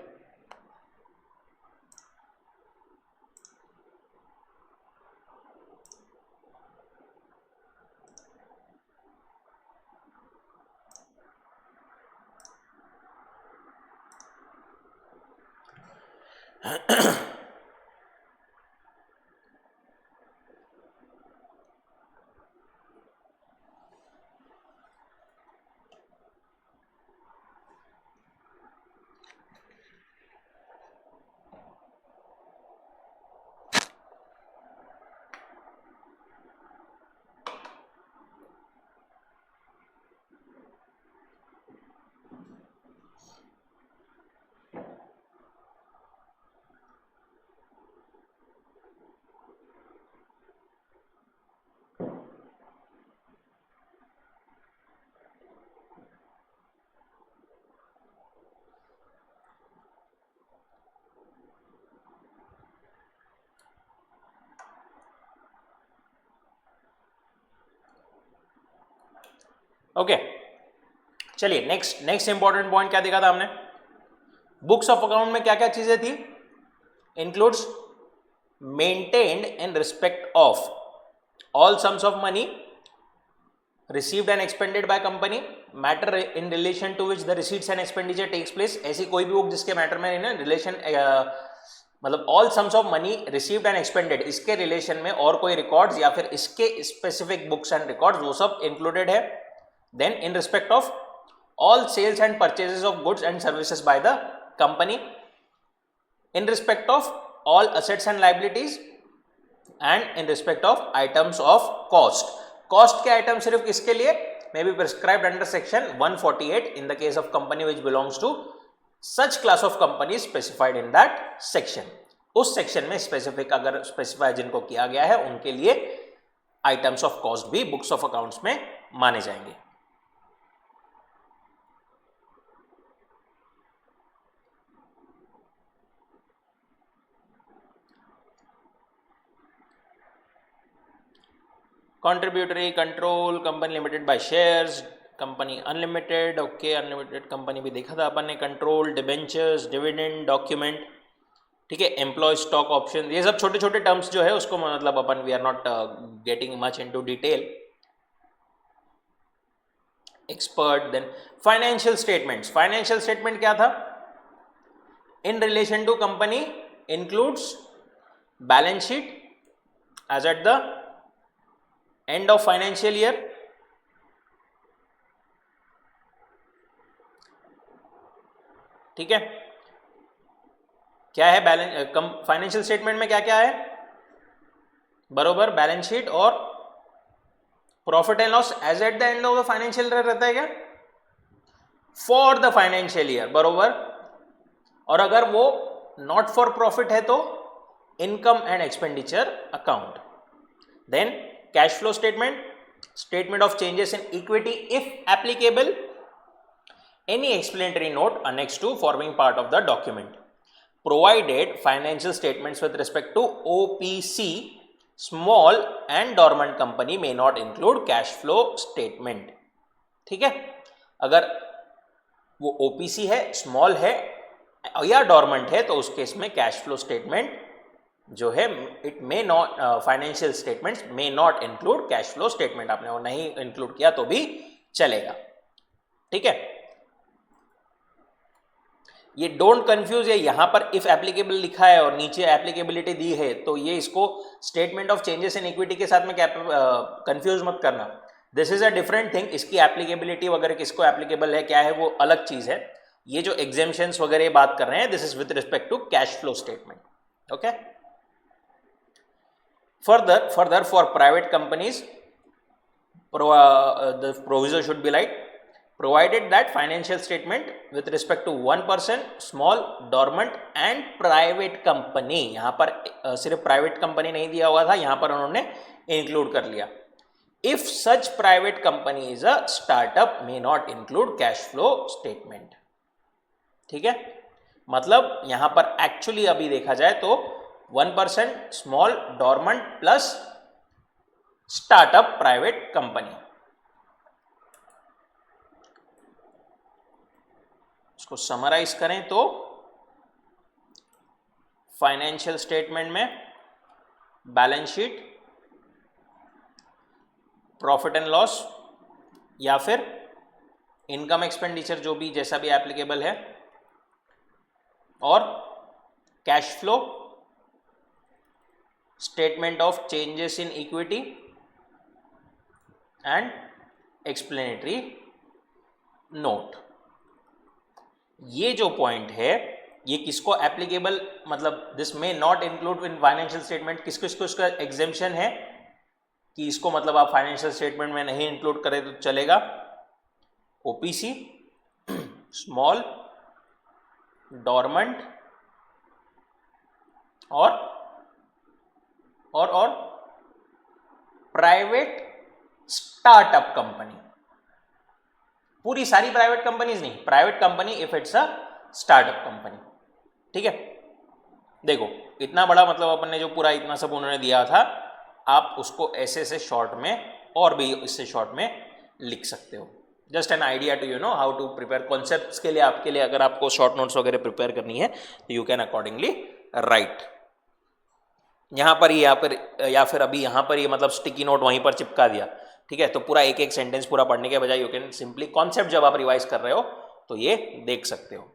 [SPEAKER 1] ओके, चलिए नेक्स्ट इंपॉर्टेंट पॉइंट क्या देखा था हमने? बुक्स ऑफ अकाउंट में क्या क्या चीजें थी? Includes maintained in respect of all sums of money received and expended by company, matter in relation to which the receipts and expenditure takes place। ऐसी कोई भी बुक जिसके मैटर में ना रिलेशन मतलब all sums of money received and expanded, इसके relation में और कोई रिकॉर्ड्स या फिर इसके स्पेसिफिक बुक्स एंड रिकॉर्ड्स, वो सब इंक्लूडेड है। Then in respect of all sales and purchases of goods and services by the company, in respect of all assets and liabilities, and in respect of items of cost. Cost के item सिर्फ किसके लिए? May be prescribed under section 148 in the case of company which belongs to such class of company specified in that section. उस section में specific अगर specify जिनको किया गया है उनके लिए आइटम्स ऑफ कॉस्ट भी बुक्स ऑफ अकाउंट्स में माने जाएंगे। Contributory control company limited by shares, company unlimited, okay unlimited company भी देखा था अपन ने, कंट्रोल, डिबेंचर्स, डिविडेंड, डॉक्यूमेंट, ठीक है, एम्प्लॉय स्टॉक ऑप्शन, ये सब छोटे छोटे टर्म्स जो है उसको मतलब अपन we are not getting much into detail. Expert, then financial statements. Financial statement क्या था? In relation to company includes balance sheet as at the end of financial year, ठीक है। क्या है बैलेंस फाइनेंशियल स्टेटमेंट में? क्या क्या है बरोबर? बैलेंस शीट और profit and loss as at the end of the financial year रहता है क्या? फॉर द फाइनेंशियल ईयर, बरोबर। और अगर वो नॉट फॉर प्रॉफिट है तो income and expenditure account. Then cash flow statement, statement of changes in equity if applicable, any explanatory note annexed to forming part of the document, provided financial statements with respect to OPC small and dormant company may not include cash flow statement। ठीक है, अगर वो OPC है, small है या dormant है तो उस केस में कैश फ्लो स्टेटमेंट जो है it may not, financial statements may not include cash flow statement. आपने वो नहीं इंक्लूड किया तो भी चलेगा, ठीक है। ये डोंट कंफ्यूज, ये यहां पर इफ एप्लीकेबल लिखा है और नीचे एप्लीकेबिलिटी दी है तो ये इसको statement of changes in equity के साथ में कंफ्यूज मत करना। This is a different thing. इसकी एप्लीकेबिलिटी वगैरह किसको एप्लीकेबल है क्या है वो अलग चीज है। ये जो एग्जेम्पशंस वगैरह बात कर रहे हैं this is with respect to cash flow statement, okay. Further for private companies the proviso should be like provided that financial statement with respect to one person, small, dormant and private company, यहाँ पर सिर्फ private company नहीं दिया हुआ था, यहाँ पर उन्होंने इंक्लूड कर लिया। If such private company is a startup may not include cash flow statement, ठीक है। मतलब यहाँ पर एक्चुअली अभी देखा जाए तो 1%, small, dormant plus startup private company, इसको समराइज करें तो फाइनेंशियल स्टेटमेंट में balance sheet, profit and loss, या फिर इनकम एक्सपेंडिचर जो भी जैसा भी एप्लीकेबल है, और cash flow, statement of changes in equity and explanatory note. ये जो पॉइंट है ये किसको एप्लीकेबल, मतलब this may not include in financial statement, किसको इसको इसका एग्जेम्पशन है कि इसको मतलब आप फाइनेंशियल स्टेटमेंट में नहीं इंक्लूड करें तो चलेगा। ओपीसी, स्मॉल, डॉर्मेंट और प्राइवेट स्टार्टअप कंपनी। पूरी सारी प्राइवेट कंपनीज नहीं, private company if it's a startup company. ठीक है, देखो इतना बड़ा मतलब अपन ने जो पूरा इतना सब उन्होंने दिया था, आप उसको ऐसे से शॉर्ट में और भी इससे शॉर्ट में लिख सकते हो। Just an idea to you know how to prepare concepts के लिए। आपके लिए अगर आपको शॉर्ट नोट्स वगैरह प्रिपेयर करनी है तो यू कैन अकॉर्डिंगली राइट। यहाँ पर ही, या फिर अभी यहाँ पर ये मतलब स्टिकी नोट वहीं पर चिपका दिया। ठीक है, तो पूरा एक एक सेंटेंस पूरा पढ़ने के बजाय यू कैन सिंपली कॉन्सेप्ट जब आप रिवाइज कर रहे हो तो ये देख सकते हो।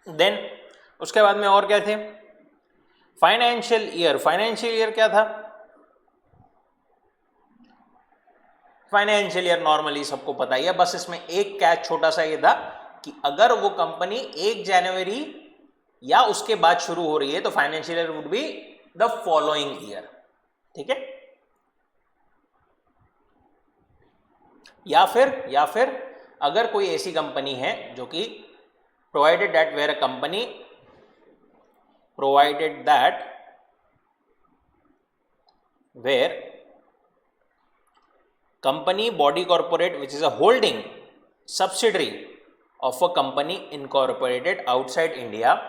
[SPEAKER 1] देन उसके बाद में और क्या थे, फाइनेंशियल ईयर। फाइनेंशियल ईयर क्या था? फाइनेंशियल ईयर नॉर्मली सबको पता ही है, बस इसमें एक कैच छोटा सा ये था कि अगर वो कंपनी 1 जनवरी या उसके बाद शुरू हो रही है तो financial year would be the following year. ठीक है, या फिर अगर कोई ऐसी कंपनी है जो कि provided that where a company provided that where company body corporate which is a holding subsidiary of a company incorporated outside India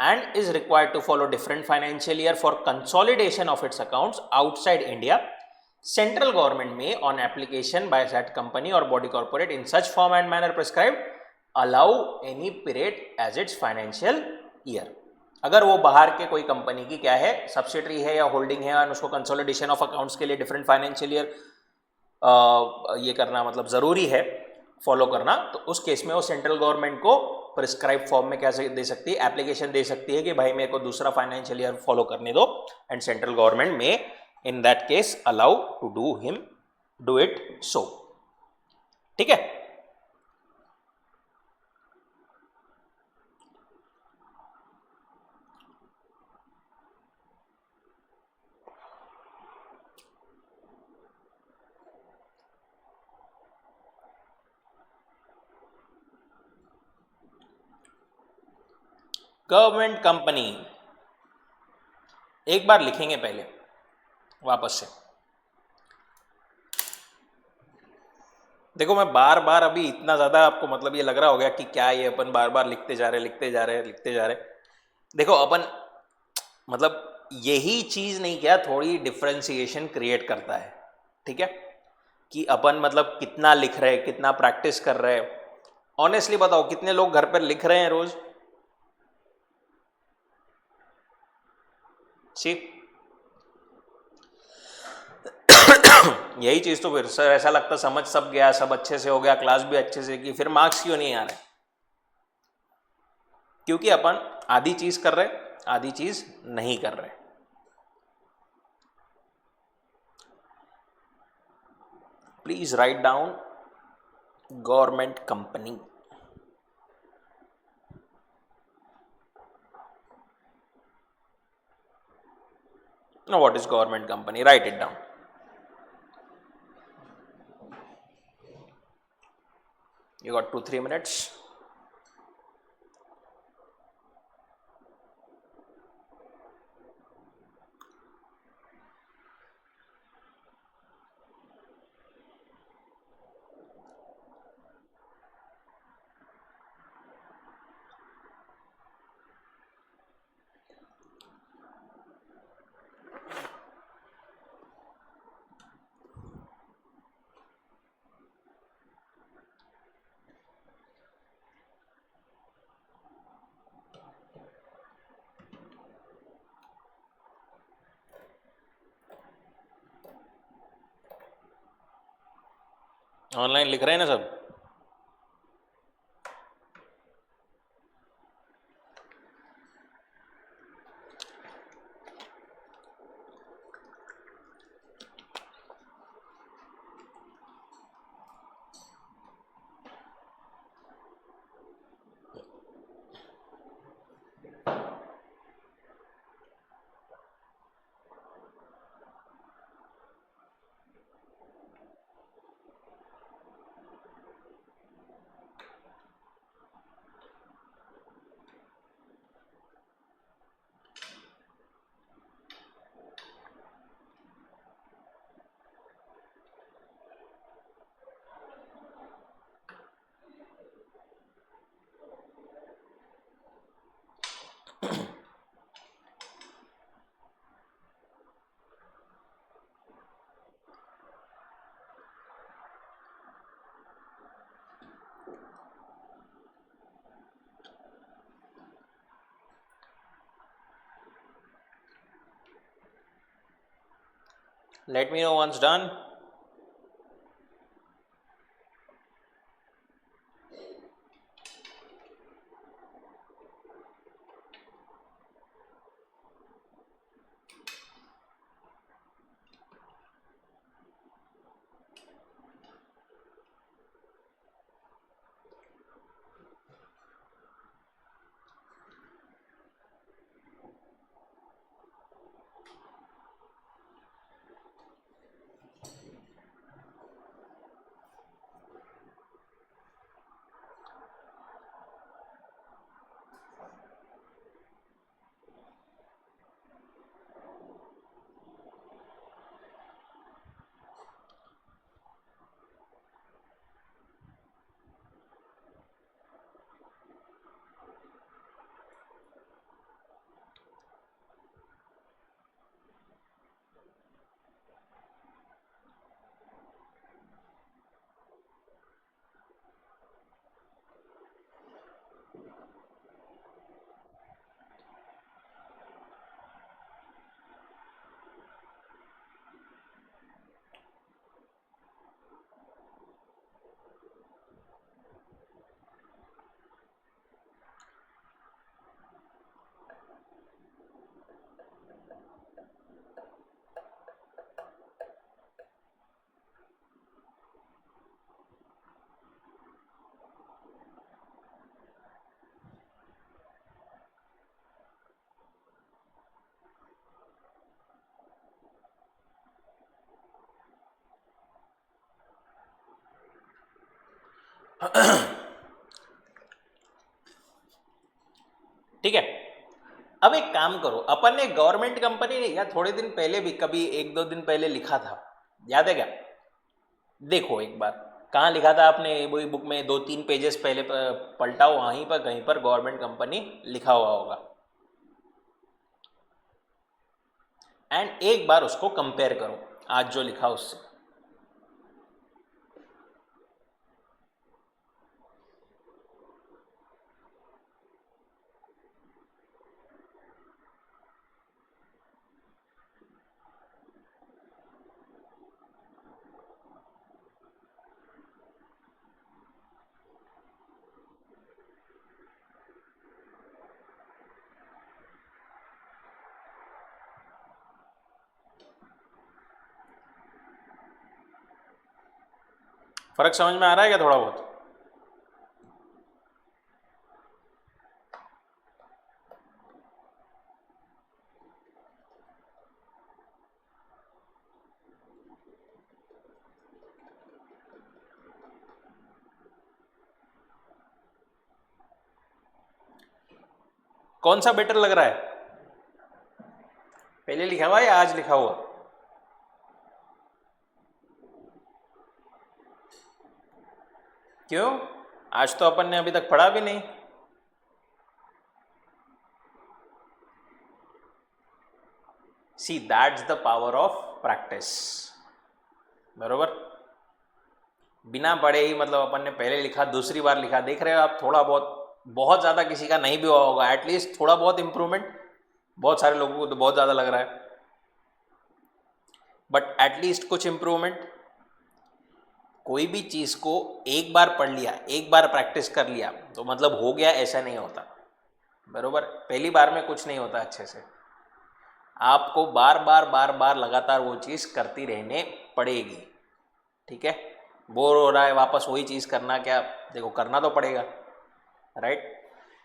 [SPEAKER 1] and is required to follow different financial year for consolidation of its accounts outside India, central government may on application by that company or body corporate in such form and manner prescribed allow any period as its financial year। अगर वो बाहर के कोई company की क्या है, subsidiary है या होल्डिंग है और उसको कंसोलिडेशन ऑफ अकाउंट्स के लिए डिफरेंट फाइनेंशियल ईयर ये करना मतलब ज़रूरी है फॉलो करना, तो उस केस में वो सेंट्रल गवर्नमेंट को प्रिस्क्राइब फॉर्म में क्या दे सकती है, एप्लीकेशन दे सकती है कि भाई मेरे को दूसरा फाइनेंशियल ईयर फॉलो करने दो, एंड सेंट्रल गवर्नमेंट में in that case allow to do it so. ठीक है, गवर्नमेंट कंपनी एक बार लिखेंगे पहले वापस से। देखो मैं बार बार अभी इतना ज़्यादा आपको मतलब ये लग रहा हो गया कि क्या ये अपन बार बार लिखते जा रहे लिखते जा रहे लिखते जा रहे। देखो अपन मतलब यही चीज़ नहीं क्या थोड़ी डिफ्रेंसिएशन क्रिएट करता है, ठीक है, कि अपन मतलब कितना लिख रहे कितना प्रैक्टिस कर रहे। ऑनेस्टली बताओ कितने लोग घर पर लिख रहे हैं रोज? ठीक। यही चीज़ तो फिर सर ऐसा लगता समझ सब गया, सब अच्छे से हो गया, क्लास भी अच्छे से की, फिर मार्क्स क्यों नहीं आ रहे? क्योंकि अपन आधी चीज़ कर रहे आधी चीज़ नहीं कर रहे। Please write down government company. Now what is government company? Write it down. You got 2-3 minutes. Online लिख रहे हैं ना सब? Let me know once done. ठीक है, अब एक काम करो, अपन ने गवर्नमेंट कंपनी नहीं, या थोड़े दिन पहले भी कभी 1-2 दिन पहले लिखा था, याद है क्या? देखो एक बार कहाँ लिखा था आपने वही बुक में 2-3 पेजेस पहले पलटाओ, वहीं पर कहीं पर गवर्नमेंट कंपनी लिखा हुआ होगा, एंड एक बार उसको कंपेयर करो आज जो लिखा उससे। फर्क समझ में आ रहा है क्या थोड़ा बहुत? कौन सा बेटर लग रहा है, पहले लिखा हुआ या आज लिखा हुआ? क्यों? आज तो अपन ने अभी तक पढ़ा भी नहीं। See that's the power of practice, बरोबर। बिना पढ़े ही मतलब अपन ने पहले लिखा, दूसरी बार लिखा, देख रहे हो आप, थोड़ा बहुत ज़्यादा किसी का नहीं भी हुआ होगा, एटलीस्ट थोड़ा बहुत इंप्रूवमेंट। बहुत सारे लोगों को तो बहुत ज़्यादा लग रहा है, बट एटलीस्ट कुछ इंप्रूवमेंट। कोई भी चीज़ को एक बार पढ़ लिया, एक बार प्रैक्टिस कर लिया तो मतलब हो गया, ऐसा नहीं होता, बरोबर। पहली बार में कुछ नहीं होता अच्छे से, आपको बार बार लगातार वो चीज़ करती रहने पड़ेगी, ठीक है। बोर हो रहा है वापस वही चीज़ करना, क्या देखो करना तो पड़ेगा, राइट।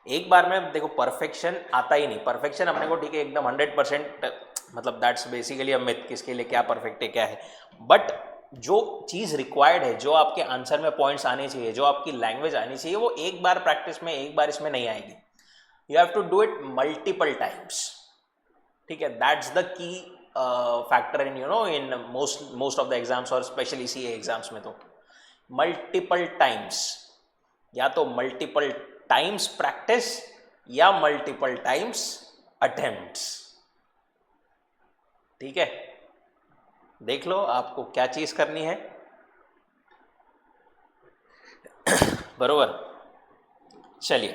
[SPEAKER 1] एक बार में देखो परफेक्शन आता ही नहीं, परफेक्शन अपने को ठीक है एकदम 100%, मतलब दैट्स बेसिकली अ मिथ, किसके लिए क्या परफेक्ट है क्या है, बट जो चीज़ रिक्वायर्ड है, जो आपके आंसर में पॉइंट्स आने चाहिए, जो आपकी लैंग्वेज आनी चाहिए, वो एक बार प्रैक्टिस में, एक बार इसमें नहीं आएगी। You have to do it multiple times, ठीक है। That's the key factor in in most of the exams, और स्पेशली सीए एग्जाम्स में तो मल्टीपल टाइम्स, या तो मल्टीपल टाइम्स प्रैक्टिस या मल्टीपल टाइम्स अटेम्प्ट्स, ठीक है। देख लो आपको क्या चीज करनी है, बरोबर। चलिए,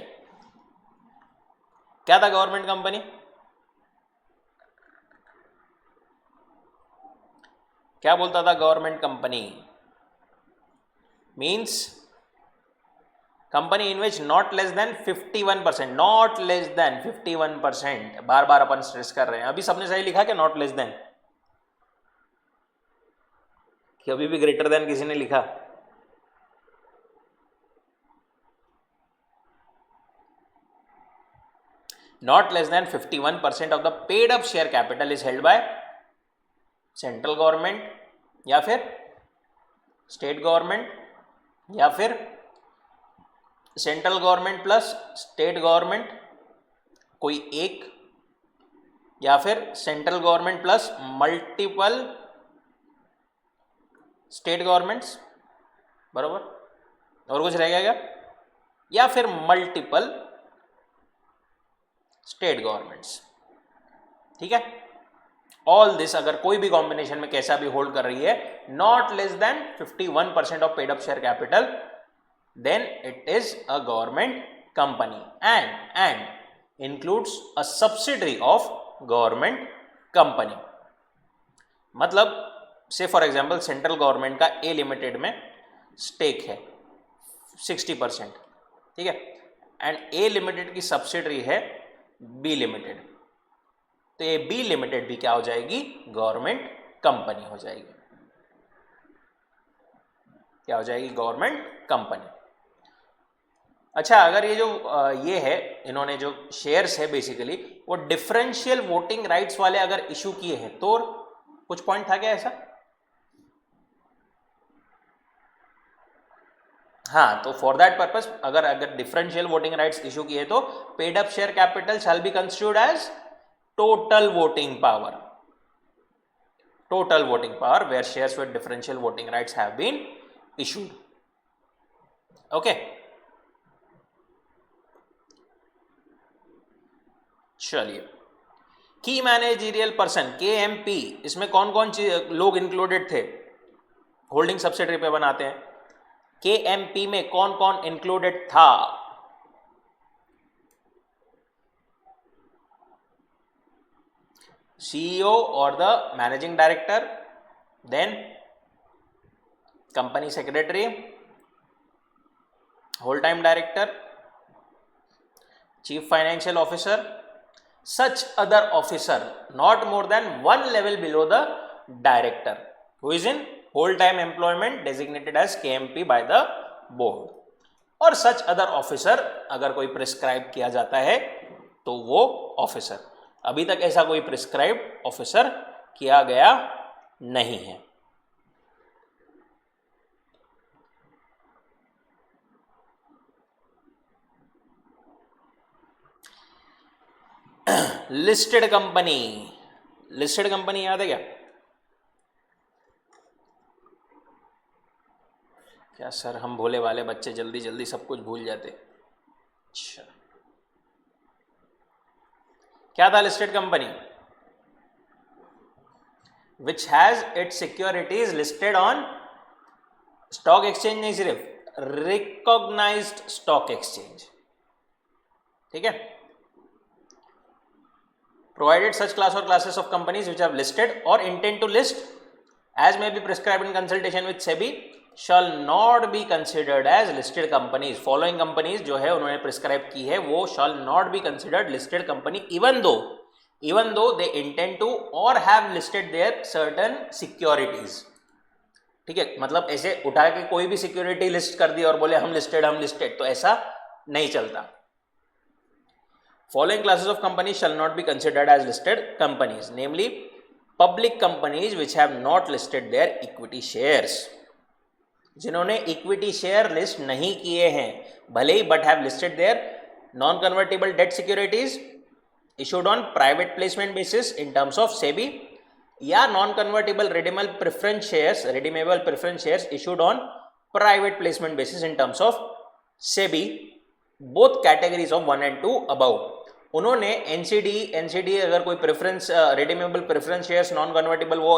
[SPEAKER 1] क्या था गवर्नमेंट कंपनी? क्या बोलता था government company? Means company in which not less than 51%, not less than 51%, bar bar upon stress कर रहे हैं। अभी सबने सही लिखा क्या नॉट लेस देन, कि अभी भी ग्रेटर देन किसी ने लिखा? Not less than 51% of the paid up share capital is held by central government, या फिर स्टेट गवर्नमेंट, या फिर central government plus state government कोई एक, या फिर central government plus multiple state governments, बरोबर। और कुछ रह गया क्या? या फिर मल्टीपल स्टेट गवर्नमेंट्स, ठीक है। ऑल दिस अगर कोई भी कॉम्बिनेशन में कैसा भी होल्ड कर रही है, not less than 51% of paid up share capital, then it is a government company, and includes a subsidiary of government company. मतलब से फॉर एग्जाम्पल सेंट्रल गवर्नमेंट का ए लिमिटेड में स्टेक है 60%, ठीक है, एंड ए लिमिटेड की सब्सिडरी है B limited, तो ये बी लिमिटेड भी क्या हो जाएगी? गवर्नमेंट कंपनी हो जाएगी। क्या हो जाएगी? Government company. अच्छा, अगर ये जो ये है, इन्होंने जो शेयर्स है बेसिकली वो डिफरेंशियल वोटिंग राइट्स वाले अगर इशू किए हैं, तो कुछ पॉइंट था क्या ऐसा? हाँ, तो फॉर दैट पर्पस अगर डिफरेंशियल वोटिंग राइट्स इशू किए तो paid up share capital shall be constituted as total voting power, total voting power where shares with differential voting rights have been issued, okay, चलिए, की managerial person KMP, इसमें कौन कौन लोग included थे? Holding subsidiary पे बनाते हैं, KMP में कौन कौन इंक्लूडेड था? CEO और the managing director, then company secretary, whole time director, chief financial officer, such other officer not more than one level below the director who is in whole time employment designated as KMP by the board, और such other officer अगर कोई prescribe किया जाता है तो वो officer. अभी तक ऐसा कोई प्रिस्क्राइब ऑफिसर किया गया नहीं है। लिस्टेड कंपनी, लिस्टेड कंपनी याद है क्या? क्या सर हम भोले वाले बच्चे जल्दी जल्दी सब कुछ भूल जाते? अच्छा, क्या था listed company? Which has its securities listed on stock exchange, नहीं सिर्फ रिकॉग्नाइज्ड स्टॉक एक्सचेंज, ठीक है। Provided such class or classes of companies which have listed or intend to list as may be prescribed in consultation with SEBI shall not be considered as listed companies. Following companies जो है उन्होंने prescribe की है वो shall not be considered listed company even though they intend to or have listed their certain securities. ठीक है, मतलब ऐसे उठा के कोई भी सिक्योरिटी लिस्ट कर दी और बोले हम लिस्टेड, तो ऐसा नहीं चलता। Following classes of companies shall not be considered as listed companies, namely public companies which have not listed their equity shares. जिन्होंने इक्विटी शेयर लिस्ट नहीं किए हैं भले ही but have listed their non convertible debt securities issued on private placement basis in terms of SEBI या non convertible redeemable preference shares issued on private placement basis in terms of SEBI, both categories of 1 and 2 above. उन्होंने NCD अगर कोई preference redeemable preference shares non convertible वो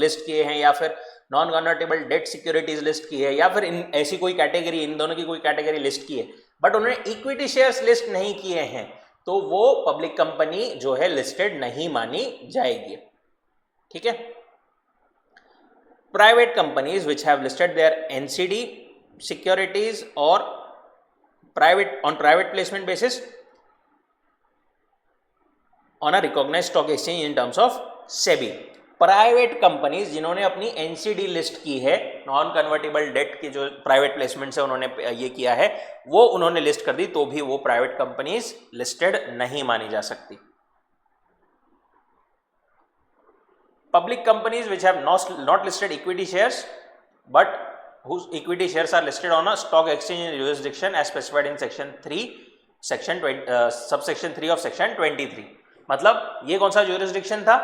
[SPEAKER 1] list किए हैं या फिर non convertible debt securities list की है या फिर ऐसी कोई कैटेगरी, इन दोनों की कोई कैटेगरी लिस्ट की है, बट उन्होंने इक्विटी शेयर्स लिस्ट नहीं किए हैं, तो वो पब्लिक कंपनी जो है लिस्टेड नहीं मानी जाएगी, ठीक है। Private companies which have listed their NCD securities और private placement basis on a recognized stock exchange in terms of SEBI. Private companies जिन्होंने अपनी एनसीडी लिस्ट की है, नॉन कन्वर्टेबल डेट की जो प्राइवेट प्लेसमेंट से उन्होंने ये किया है वो उन्होंने लिस्ट कर दी, तो भी वो प्राइवेट कंपनीज लिस्टेड नहीं मानी जा सकती। Public companies which have not listed equity shares but whose equity shares are listed on a stock exchange jurisdiction as specified in subsection 3 of section 23. मतलब ये कौन सा jurisdiction था?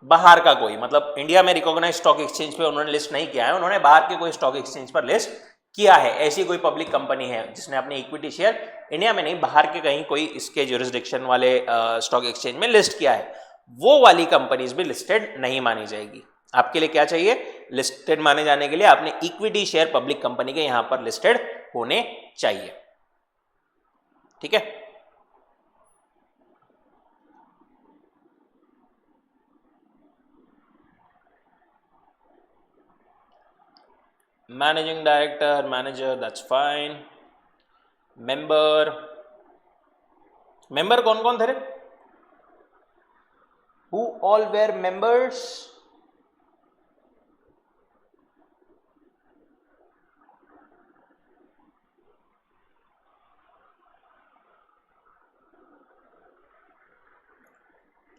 [SPEAKER 1] बाहर का कोई, मतलब इंडिया में रिकॉग्नाइज स्टॉक एक्सचेंज पे उन्होंने लिस्ट नहीं किया है, उन्होंने बाहर के कोई स्टॉक एक्सचेंज पर लिस्ट किया है। ऐसी कोई पब्लिक कंपनी है जिसने अपने इक्विटी शेयर इंडिया में नहीं बाहर के कहीं कोई इसके jurisdiction वाले स्टॉक एक्सचेंज में लिस्ट किया है, वो वाली कंपनीज भी लिस्टेड नहीं मानी जाएगी। आपके लिए क्या चाहिए? लिस्टेड माने जाने के लिए आपने इक्विटी शेयर पब्लिक कंपनी के यहां पर लिस्टेड होने चाहिए, ठीक है। Managing director, manager, that's fine. Member कौन कौन थे रे? Who all were members?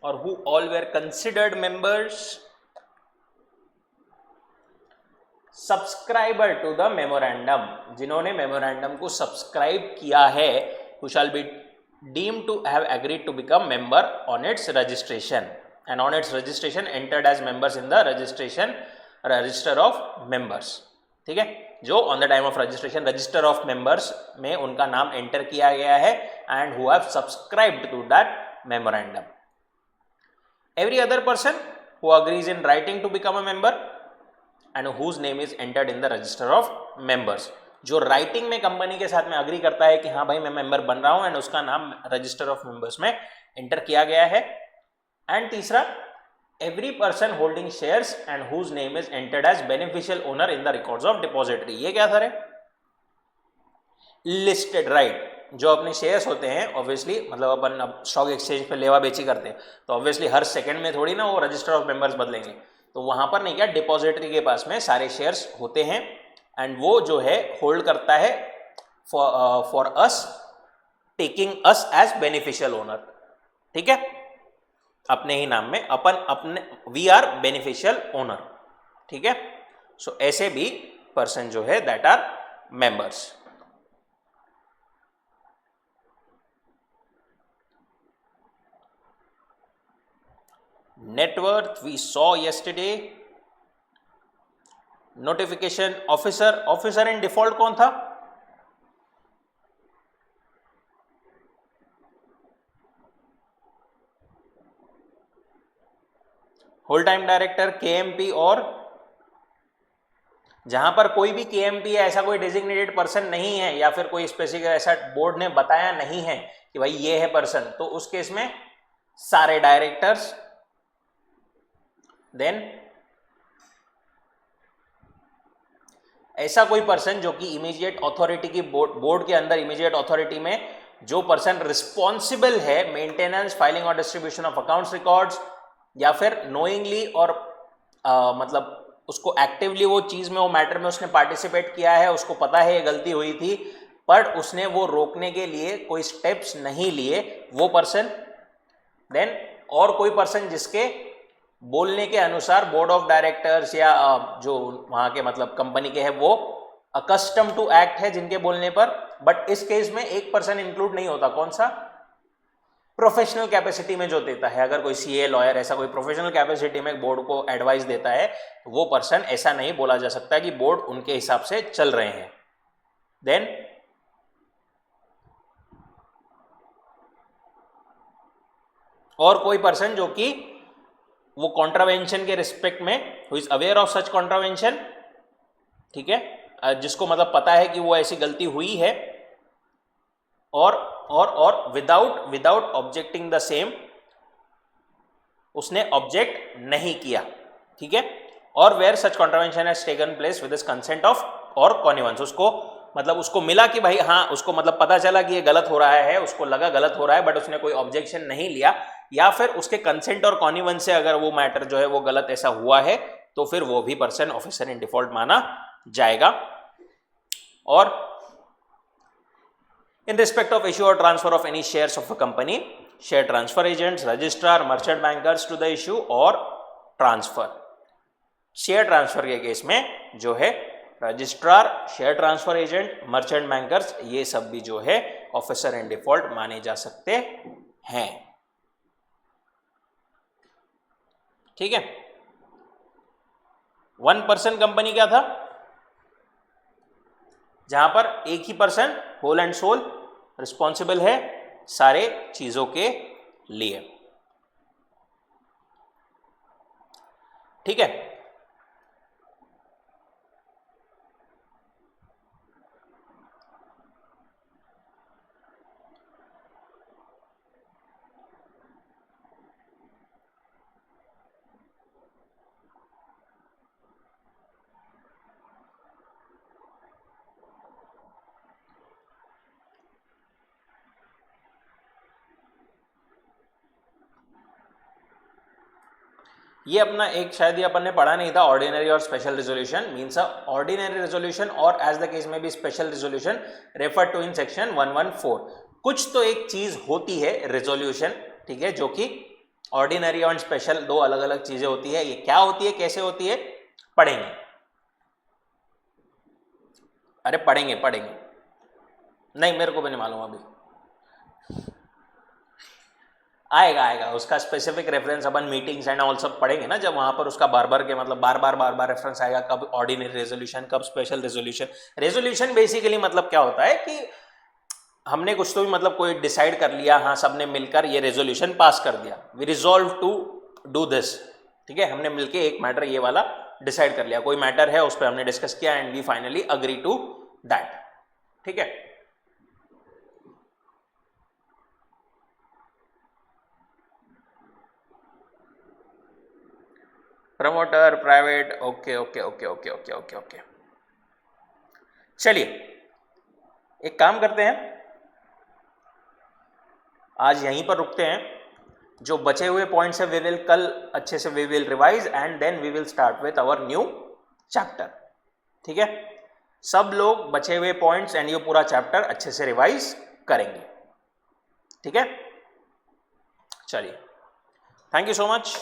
[SPEAKER 1] और who all were considered members? Subscriber to the memorandum, जिन्होंने मेमोरेंडम को सब्सक्राइब किया है, who shall be deemed to have agreed to become member on its registration and on its registration entered as members in the register of members, ठीक है। जो on the time of registration register of members में उनका नाम enter किया गया है and who have subscribed to that memorandum. Every other person who agrees in writing to become a member and whose name is entered in the register of members. जो writing में company के साथ में agree करता है कि हाँ भाई मैं मेंबर बन रहा हूं एंड उसका नाम रजिस्टर ऑफ मेंबर्स में एंटर किया गया है. एंड तीसरा, every person holding shares and whose name is entered as beneficial owner in the records of depository. ये क्या था? Listed right. जो अपने शेयर्स होते हैं ऑब्वियसली, मतलब अपन अब स्टॉक एक्सचेंज पे लेवा बेची करते हैं तो ऑब्वियसली हर सेकंड में थोड़ी ना वो रजिस्टर ऑफ मेंबर्स बदलेंगे. तो वहां पर नहीं, क्या डिपॉजिटरी के पास में सारे शेयर्स होते हैं एंड वो जो है होल्ड करता है for us, taking us as beneficial owner. ठीक है, अपने ही नाम में अपन अपने वी आर बेनिफिशियल ओनर. ठीक है, सो ऐसे भी पर्सन जो है that are members. Net worth we saw yesterday. Notification officer, officer in default कौन था? होल टाइम डायरेक्टर, केएमपी, और जहां पर कोई भी केएमपी है, ऐसा कोई डेजिग्नेटेड पर्सन नहीं है या फिर कोई स्पेसिफिक ऐसा बोर्ड ने बताया नहीं है कि भाई ये है पर्सन, तो उस केस में सारे डायरेक्टर्स. देन ऐसा कोई पर्सन जो कि इमीडिएट अथॉरिटी की बोर्ड के अंदर इमीडिएट अथॉरिटी में जो पर्सन रिस्पॉन्सिबल है मेंटेनेंस, फाइलिंग और डिस्ट्रीब्यूशन ऑफ अकाउंट्स रिकॉर्ड्स, या फिर नोइंगली और मतलब उसको एक्टिवली वो चीज में, वो मैटर में उसने पार्टिसिपेट किया है, उसको पता है ये गलती हुई थी बट उसने वो रोकने के लिए कोई स्टेप्स नहीं लिए, वो पर्सन. देन और कोई पर्सन जिसके बोलने के अनुसार बोर्ड ऑफ डायरेक्टर्स या जो वहां के मतलब कंपनी के हैं वो अकस्टम टू एक्ट है जिनके बोलने पर. बट इस केस में एक पर्सन इंक्लूड नहीं होता. कौन सा? प्रोफेशनल कैपेसिटी में जो देता है. अगर कोई सीए, लॉयर, ऐसा कोई प्रोफेशनल कैपेसिटी में बोर्ड को एडवाइस देता है, वो पर्सन ऐसा नहीं बोला जा सकता कि बोर्ड उनके हिसाब से चल रहे हैं. देन और कोई पर्सन जो कि वो कॉन्ट्रावेंशन के रिस्पेक्ट में who is aware of such contravention. ठीक है, जिसको मतलब पता है कि वो ऐसी गलती हुई है और विदाउट ऑब्जेक्टिंग द सेम उसने ऑब्जेक्ट नहीं किया. ठीक है, or where such contravention has taken place with his consent of or connivance. उसको मतलब उसको मिला कि भाई हाँ, उसको मतलब पता चला कि ये गलत हो रहा है, उसको लगा गलत हो रहा है बट उसने कोई ऑब्जेक्शन नहीं लिया, या फिर उसके कंसेंट और कॉनिवेंस से अगर वो मैटर जो है वो गलत ऐसा हुआ है तो फिर वो भी पर्सन ऑफिसर इन डिफॉल्ट माना जाएगा. और in respect of issue or transfer of any shares of a company, share transfer agents, registrar, merchant bankers to the issue or transfer. Share transfer के केस में जो है registrar, share transfer agent, merchant bankers, ये सब भी जो है officer in default माने जा सकते हैं. ठीक है, वन पर्सन कंपनी क्या था? जहां पर एक ही person whole and sole responsible है सारे चीजों के लिए. ठीक है, ये अपना एक शायद ये अपन ने पढ़ा नहीं था, ordinary or special resolution means ordinary resolution or as the case में भी special resolution refer to in section 114. कुछ तो एक चीज होती है रेजोल्यूशन, ठीक है, जो कि ऑर्डिनरी और स्पेशल दो अलग अलग चीजें होती है. ये क्या होती है, कैसे होती है, पढ़ेंगे. अरे पढ़ेंगे, नहीं मेरे को भी नहीं मालूम अभी. आएगा आएगा उसका specific reference upon meetings and all सब पढ़ेंगे ना, जब वहां पर उसका बार बार के मतलब बार बार रेफरेंस आएगा, कब ऑर्डिनरी रेजोल्यूशन कब स्पेशल रेजोल्यूशन। रेजोल्यूशन बेसिकली मतलब क्या होता है कि हमने कुछ तो भी मतलब कोई डिसाइड कर लिया, हाँ सबने मिलकर ये रेजोल्यूशन पास कर दिया, we resolve to do this, ठीक है, हमने मिलके एक मैटर ये वाला डिसाइड कर लिया, कोई मैटर है उस पर हमने डिस्कस किया and we finally agree to that, ठीक है। Promoter private, okay okay okay okay okay okay okay. चलिए एक काम करते हैं, आज यहीं पर रुकते हैं, जो बचे हुए पॉइंट्स है वी विल कल अच्छे से we will revise and then we will start with our new chapter, ठीक है। सब लोग बचे हुए पॉइंट्स एंड ये पूरा चैप्टर अच्छे से रिवाइज करेंगे, ठीक है। चलिए, थैंक यू सो मच।